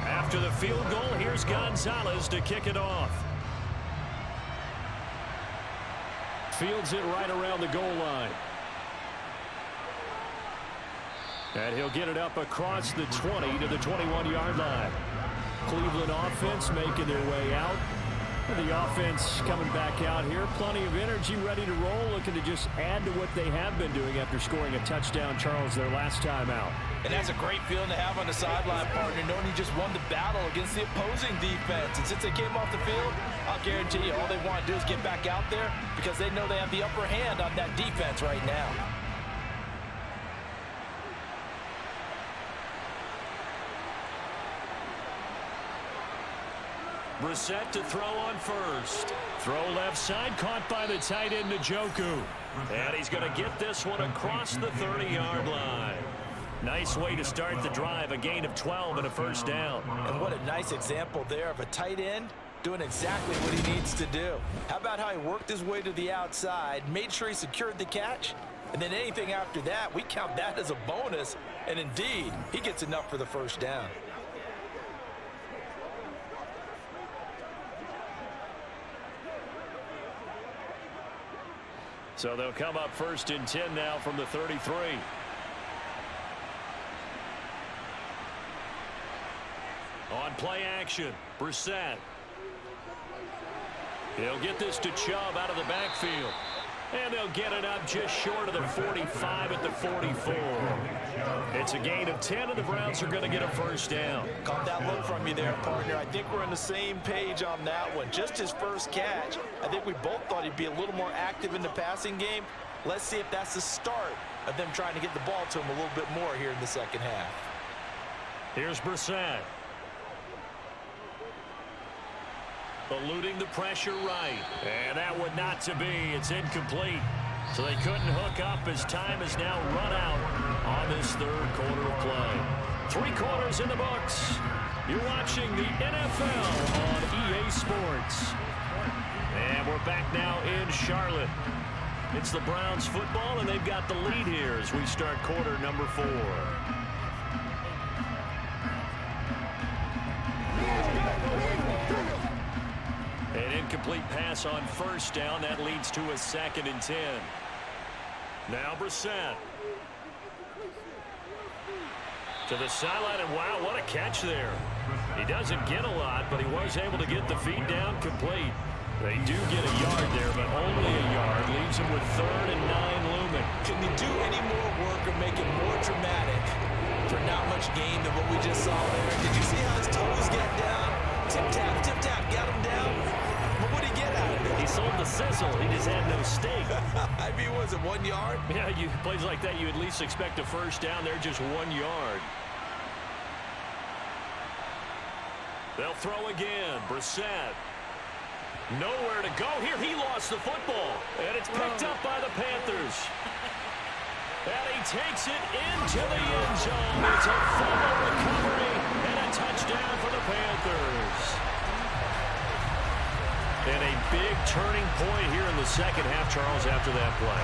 After the field goal, here's Gonzalez to kick it off. Fields it right around the goal line. And he'll get it up across the 20 to the 21-yard line. Cleveland offense making their way out. And the offense coming back out here. Plenty of energy, ready to roll, looking to just add to what they have been doing after scoring a touchdown, Charles, their last time out. And that's a great feeling to have on the sideline, partner, knowing you just won the battle against the opposing defense. And since they came off the field, I'll guarantee you all they want to do is get back out there because they know they have the upper hand on that defense right now. Brissett to throw on first. Throw left side, caught by the tight end, Njoku. And he's going to get this one across the 30-yard line. Nice way to start the drive, a gain of 12 and a first down. And what a nice example there of a tight end doing exactly what he needs to do. How about how he worked his way to the outside, made sure he secured the catch, and then anything after that, we count that as a bonus. And indeed, he gets enough for the first down. So they'll come up first and 10 now from the 33. On play action, Brissett. He'll get this to Chubb out of the backfield. And they'll get it up just short of the 45 at the 44. It's a gain of 10, and the Browns are going to get a first down. Caught that look from you there, partner. I think we're on the same page on that one. Just his first catch. I think we both thought he'd be a little more active in the passing game. Let's see if that's the start of them trying to get the ball to him a little bit more here in the second half. Here's Brissett. Eluding the pressure right. And that one not to be. It's incomplete. So they couldn't hook up as time has now run out on this third quarter of play. 3 quarters in the books. You're watching the NFL on EA Sports. And we're back now in Charlotte. It's the Browns football, and they've got the lead here as we start quarter number 4. An incomplete pass on first down. That leads to a 2nd and 10. Now Brissett. To the sideline, and wow, what a catch there. He doesn't get a lot, but he was able to get the feed down complete. They do get a yard there, but only a yard. Leaves him with 3rd and 9 looming. Can you do any more work or make it more dramatic for not much gain than what we just saw there? Did you see how his toes get down? Tip-tap, got him down. But what did he get out of it? He sold the sizzle. He just had no steak. I mean, was it 1 yard? Yeah, plays like that, you at least expect a first down. They're just 1 yard. They'll throw again. Brissett. Nowhere to go here. He lost the football. And it's picked up by the Panthers. And he takes it into the end zone. It's a fumble recovery and a touchdown for the Panthers. And a big turning point here in the second half, Charles, after that play.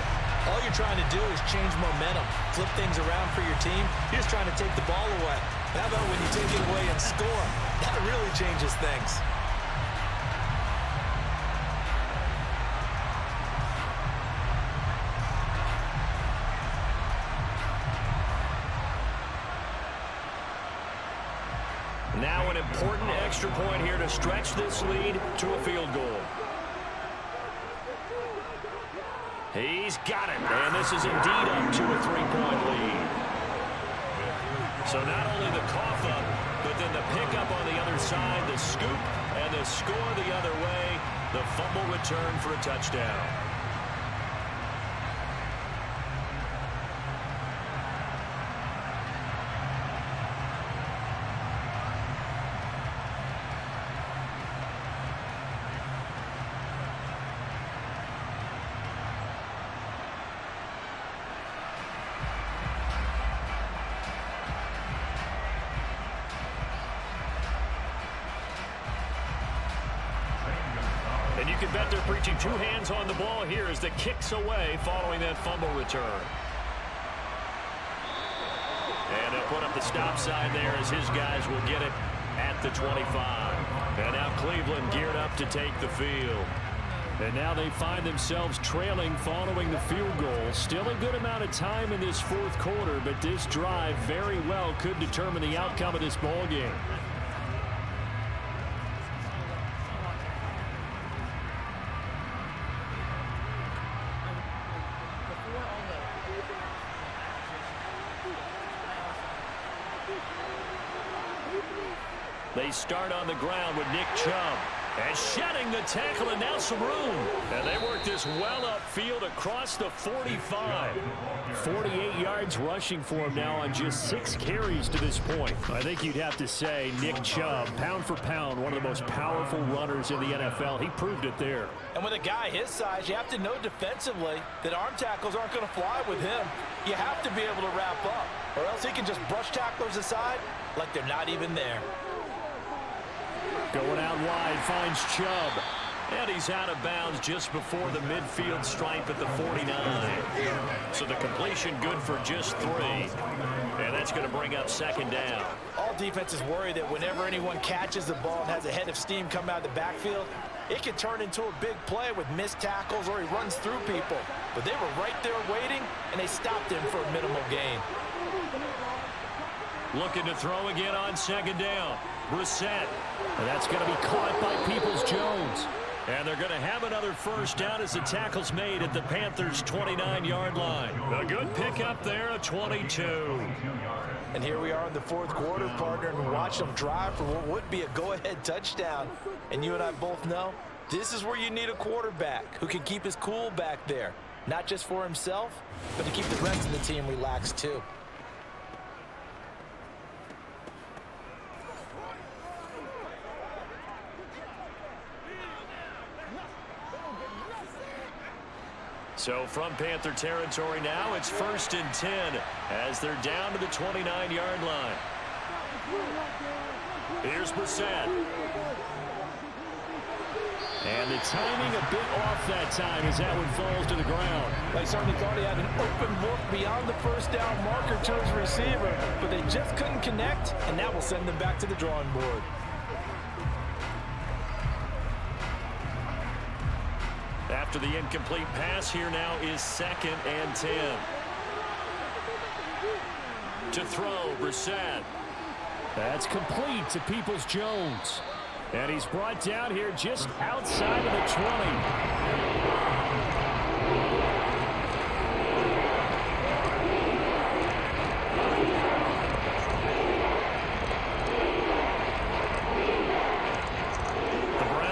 All you're trying to do is change momentum, flip things around for your team. You're just trying to take the ball away. How about when you take it away and score? That really changes things. Now an important extra point here to stretch this lead to a field goal. He's got it, and this is indeed up to a 3-point lead. So not only the cough up, but then the pickup on the other side, the scoop, and the score the other way, the fumble return for a touchdown. And you can bet they're preaching two hands on the ball here as the kick's away following that fumble return. And they'll put up the stop sign there as his guys will get it at the 25. And now Cleveland geared up to take the field. And now they find themselves trailing following the field goal. Still a good amount of time in this fourth quarter, but this drive very well could determine the outcome of this ball game. They start on the ground with Nick Chubb. And shedding the tackle, and now some room. And they work this well upfield across the 45. 48 yards rushing for him now on just 6 carries to this point. I think you'd have to say Nick Chubb, pound for pound, one of the most powerful runners in the NFL. He proved it there. And with a guy his size, you have to know defensively that arm tackles aren't going to fly with him. You have to be able to wrap up, or else he can just brush tacklers aside like they're not even there. Going out wide, finds Chubb. And he's out of bounds just before the midfield stripe at the 49. So the completion good for just 3. And that's going to bring up second down. All defenses worry that whenever anyone catches the ball and has a head of steam come out of the backfield, it can turn into a big play with missed tackles or he runs through people. But they were right there waiting, and they stopped him for a minimal gain. Looking to throw again on second down. Brissett. And that's going to be caught by Peoples-Jones. And they're going to have another first down as the tackle's made at the Panthers' 29-yard line. A good pickup there, a 22. And here we are in the fourth quarter, partner, and watch them drive for what would be a go-ahead touchdown. And you and I both know this is where you need a quarterback who can keep his cool back there. Not just for himself, but to keep the rest of the team relaxed too. So from Panther territory now, it's 1st and 10 as they're down to the 29-yard line. Here's Brissett. And the timing a bit off that time as that one falls to the ground. They certainly thought he had an open look beyond the first down marker to his receiver, but they just couldn't connect, and that will send them back to the drawing board. After the incomplete pass, here now is 2nd and 10. To throw, Brissett. That's complete to Peoples-Jones. And he's brought down here just outside of the 20.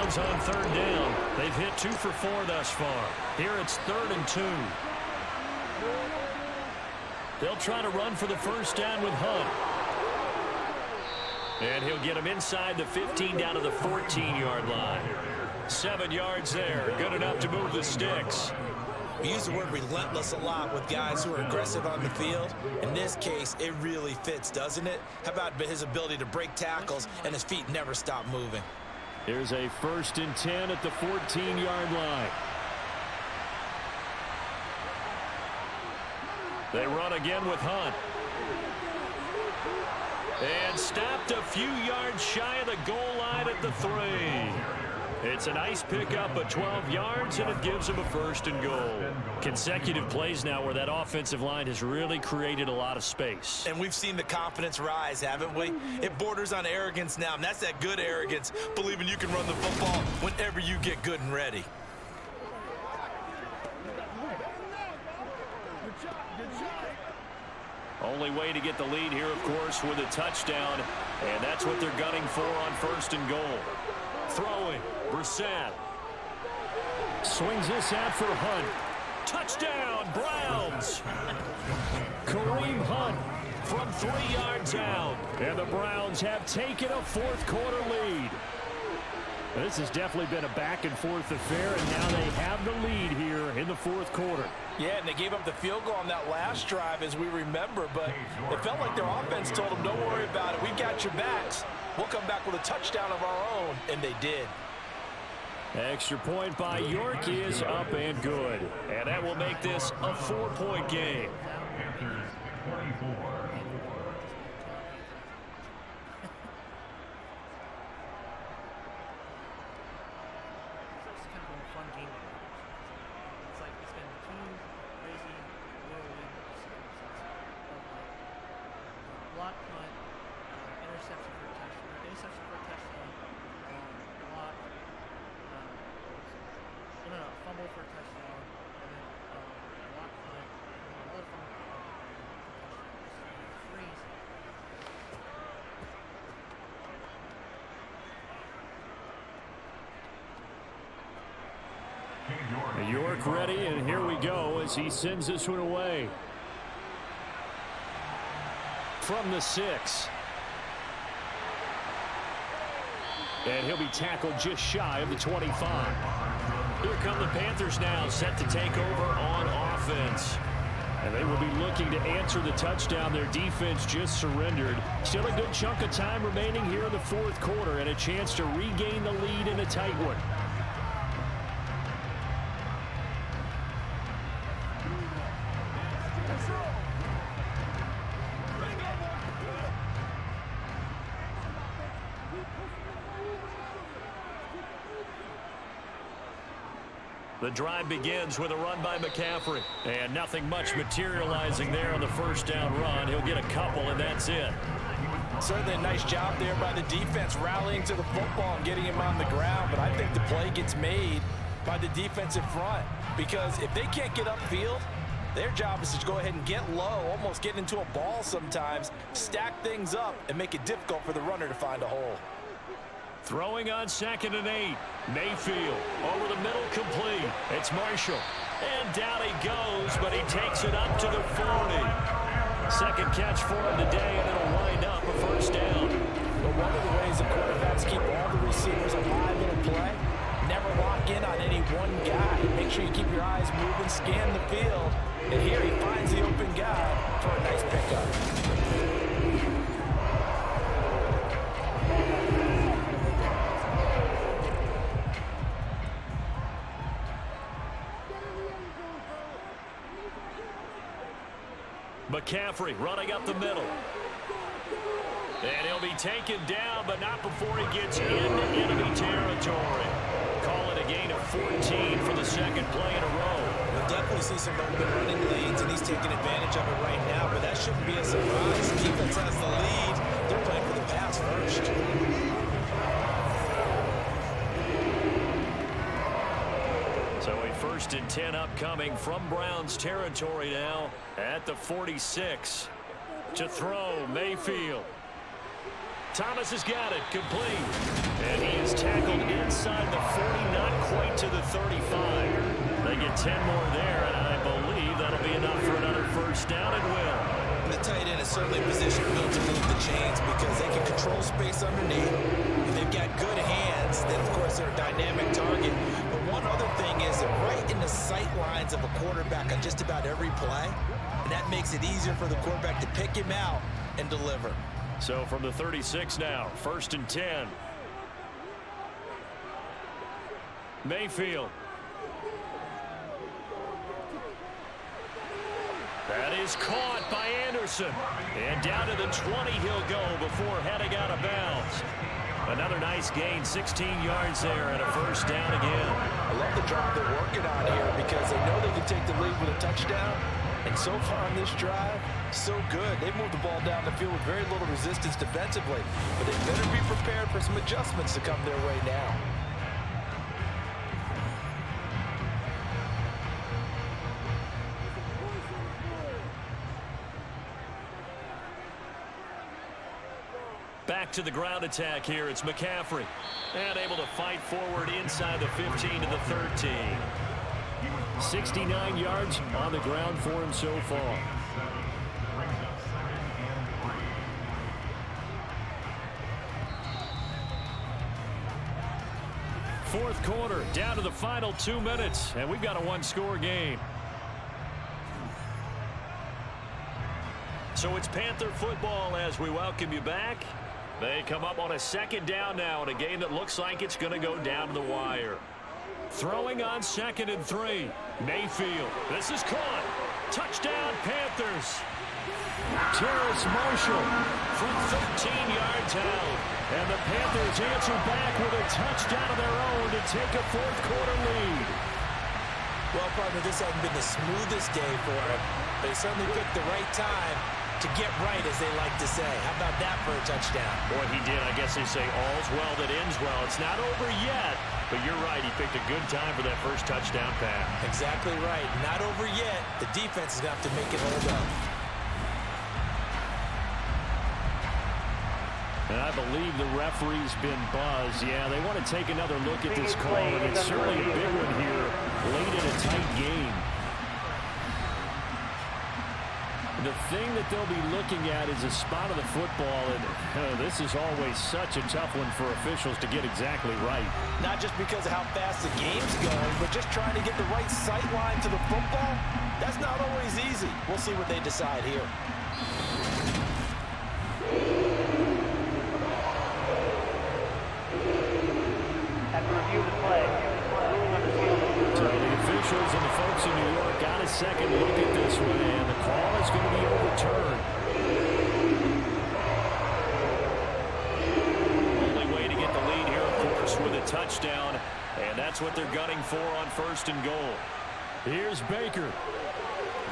On 3rd down. They've hit 2 for 4 thus far. Here it's 3rd and 2. They'll try to run for the first down with Hunt. And he'll get him inside the 15 down to the 14-yard line. 7 yards there. Good enough to move the sticks. We use the word relentless a lot with guys who are aggressive on the field. In this case, it really fits, doesn't it? How about his ability to break tackles and his feet never stop moving? Here's a 1st and 10 at the 14-yard line. They run again with Hunt. And stopped a few yards shy of the goal line at the 3. It's a nice pickup of 12 yards, and it gives them a 1st and goal. Consecutive plays now where that offensive line has really created a lot of space. And we've seen the confidence rise, haven't we? It borders on arrogance now, and that's that good arrogance, believing you can run the football whenever you get good and ready. Only way to get the lead here, of course, with a touchdown, and that's what they're gunning for on 1st and goal. Throwing, Brissett. Swings this out for Hunt. Touchdown, Browns. Kareem Hunt From 3 yards out. And the Browns have taken a fourth quarter lead. This has definitely been a back-and-forth affair, and now they have the lead here in the fourth quarter. Yeah, and they gave up the field goal on that last drive, as we remember, but it felt like their offense told them, don't worry about it. We've got your backs. We'll come back with a touchdown of our own, and they did. Extra point by York is up and good. And that will make this a 4-point game. Block punt, interception for a touchdown, block, fumble for a touchdown, and then block punt, another fumble for a touchdown. York ready, and here we go as he sends this one away. From the 6. And he'll be tackled just shy of the 25. Here come the Panthers now, set to take over on offense. And they will be looking to answer the touchdown. Their defense just surrendered. Still a good chunk of time remaining here in the 4th quarter and a chance to regain the lead in a tight one. The drive begins with a run by McCaffrey. And nothing much materializing there on the first down run. He'll get a couple, and that's it. Certainly a nice job there by the defense rallying to the football and getting him on the ground. But I think the play gets made by the defensive front. Because if they can't get upfield, their job is to go ahead and get low, almost get into a ball sometimes, stack things up, and make it difficult for the runner to find a hole. Throwing on 2nd and 8. Mayfield over the middle, complete. It's Marshall. And down he goes, but he takes it up to the 40. Second catch for him today, and it'll wind up a first down. But one of the ways the quarterbacks keep all the receivers alive in a play, never lock in on any one guy. Make sure you keep your eyes moving, scan the field. And here he finds the open guy for a nice pickup. McCaffrey running up the middle. And he'll be taken down, but not before he gets into enemy territory. Call it a gain of 14 for the second play in a row. We'll definitely see some open running lanes, and he's taking advantage of it right now, but that shouldn't be a surprise. Defense has the lead. They're playing for the pass first. So a 1st and 10 upcoming from Browns territory now at the 46. To throw, Mayfield. Thomas has got it, complete. And he is tackled inside the 40, not quite to the 35. They get 10 more there, and I believe that'll be enough for another first down and will. And the tight end is certainly a position built to move the chains because they can control space underneath. If they've got good hands, then of course they're a dynamic target. But one other thing is they're right in the sight lines of a quarterback on just about every play. And that makes it easier for the quarterback to pick him out and deliver. So from the 36 now, 1st and 10. Mayfield. That is caught by Anderson. And down to the 20 he'll go before heading out of bounds. Another nice gain, 16 yards there, and a first down again. I love the drive they're working on here because they know they can take the lead with a touchdown. And so far on this drive, so good. They've moved the ball down the field with very little resistance defensively. But they better be prepared for some adjustments to come their way now. Back to the ground attack here. It's McCaffrey. And able to fight forward inside the 15 to the 13. 69 yards on the ground for him so far. Fourth quarter, down to the final 2 minutes, and we've got a one-score game. So it's Panther football as we welcome you back. They come up on a second down now in a game that looks like it's going to go down to the wire. Throwing on 2nd and 3. Mayfield. This is caught. Touchdown, Panthers. Terrace Marshall from 13 yards out. And the Panthers answer back with a touchdown of their own to take a 4th quarter lead. Well, partner, this hasn't been the smoothest day for him, but he certainly picked the right time to get right, as they like to say. How about that for a touchdown? Boy, he did. I guess they say all's well that ends well. It's not over yet, but you're right. He picked a good time for that first touchdown pass. Exactly right. Not over yet. The defense is going to have to make it hold up. And I believe the referee's been buzzed. Yeah, they want to take another look at this call, and it's certainly a big one here late in a tight game. The thing that they'll be looking at is a spot of the football, and this is always such a tough one for officials to get exactly right. Not just because of how fast the game's going, but just trying to get the right sight line to the football. That's not always easy. We'll see what they decide here. So the officials and the folks in New York got a second look at this one, and the call is going to be overturned. Only way to get the lead here, of course, with a touchdown, and that's what they're gunning for on 1st and goal. Here's Baker.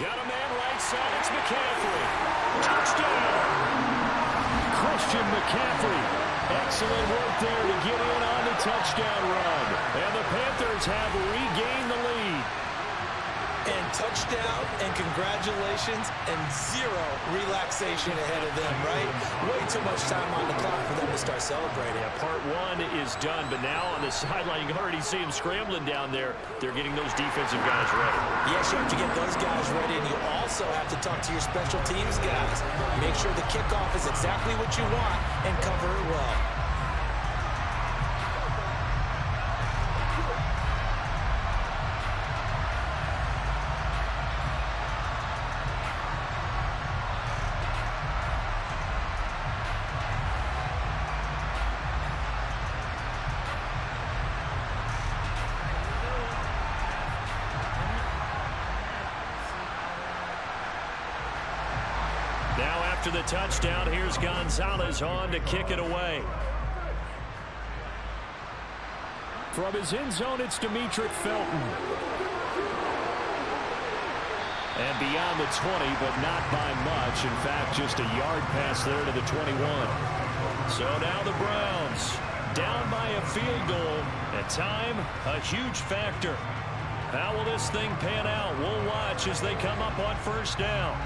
Got a man right side. It's McCaffrey. Touchdown! Christian McCaffrey. Excellent work there to get in on the touchdown run. And the Panthers have regained the lead. And touchdown and congratulations and zero relaxation ahead of them, right? Way too much time on the clock for them to start celebrating. Yeah, part 1 is done, but now on the sideline, you can already see them scrambling down there. They're getting those defensive guys ready. Yes, you have to get those guys ready, and you also have to talk to your special teams guys. Make sure the kickoff is exactly what you want and cover it well. Now after the touchdown, here's Gonzalez on to kick it away. From his end zone, it's Demetric Felton. And beyond the 20, but not by much. In fact, just a yard pass there to the 21. So now the Browns down by a field goal. At time, a huge factor. How will this thing pan out? We'll watch as they come up on 1st down.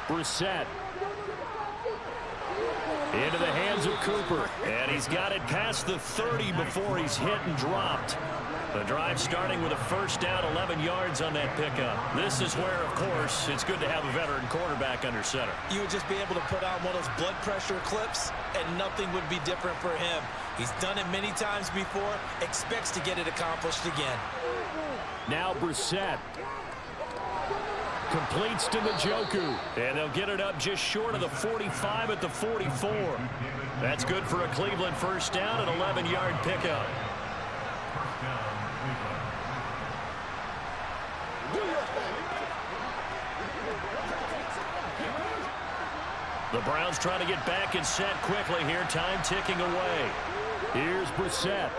Brissett. Into the hands of Cooper. And he's got it past the 30 before he's hit and dropped. The drive starting with a 1st down, 11 yards on that pickup. This is where, of course, it's good to have a veteran quarterback under center. You would just be able to put on one of those blood pressure clips, and nothing would be different for him. He's done it many times before, expects to get it accomplished again. Now Brissett. Completes to Njoku. And they'll get it up just short of the 45 at the 44. That's good for a Cleveland 1st down, an 11-yard pickup. The Browns trying to get back and set quickly here. Time ticking away. Here's Brissett.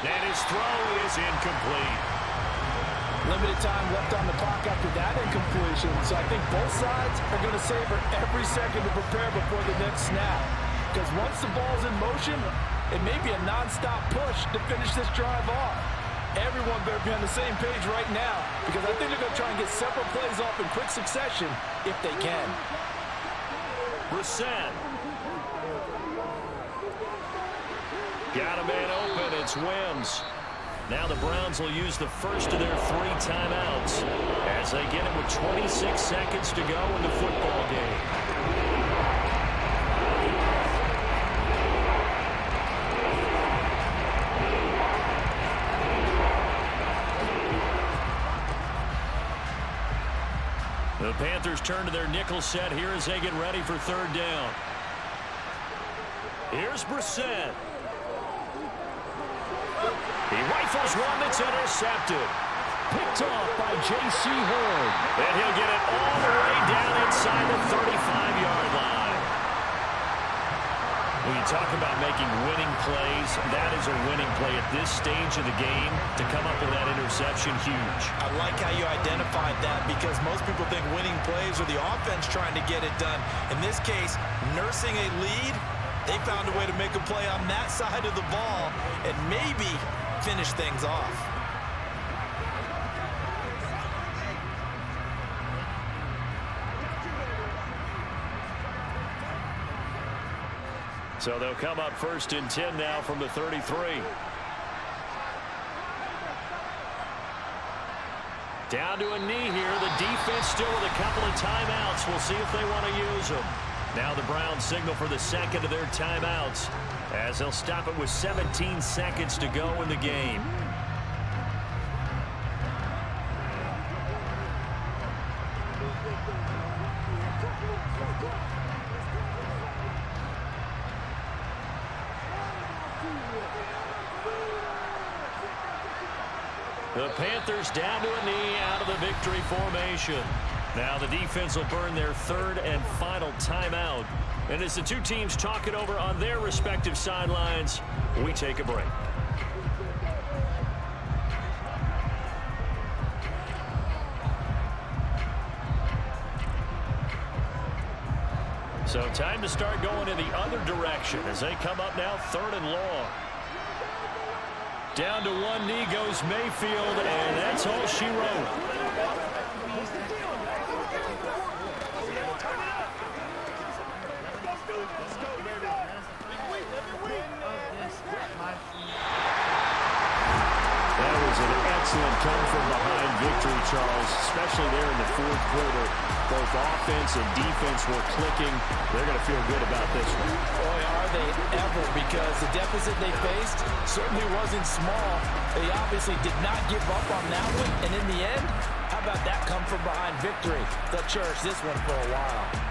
And his throw is incomplete. Limited time left on the clock after that incompletion, so I think both sides are going to savor every second to prepare before the next snap. Because once the ball's in motion, it may be a non-stop push to finish this drive off. Everyone better be on the same page right now, because I think they're going to try and get several plays off in quick succession if they can. Brissett. Got a man open. It's Wims. Now the Browns will use the first of their 3 timeouts as they get it with 26 seconds to go in the football game. Panthers turn to their nickel set here as they get ready for third down. Here's Brissett. He rifles one that's intercepted. Picked off by J.C. Horn. And he'll get it all the way down inside the 35-yard line. When you talk about making winning plays, that is a winning play at this stage of the game. To come up with that interception, huge. I like how you identified that because most people think winning plays are the offense trying to get it done. In this case, nursing a lead, they found a way to make a play on that side of the ball and maybe finish things off. So they'll come up 1st and 10 now from the 33. Down to a knee here. The defense still with a couple of timeouts. We'll see if they want to use them. Now the Browns signal for the second of their timeouts as they'll stop it with 17 seconds to go in the game. The Panthers down to a knee out of the victory formation. Now the defense will burn their third and final timeout. And as the two teams talk it over on their respective sidelines, we take a break. So time to start going in the other direction as they come up now 3rd and long. Down to one knee goes Mayfield, and that's all she wrote. That was an excellent come-from-behind victory, Charles, especially there in the 4th quarter. Both offense and defense were clicking. They're going to feel good about this one. Boy, are they ever, because the deficit they faced certainly wasn't small. They obviously did not give up on that one, and in the end, how about that come-from-behind victory? They'll cherish this one for a while.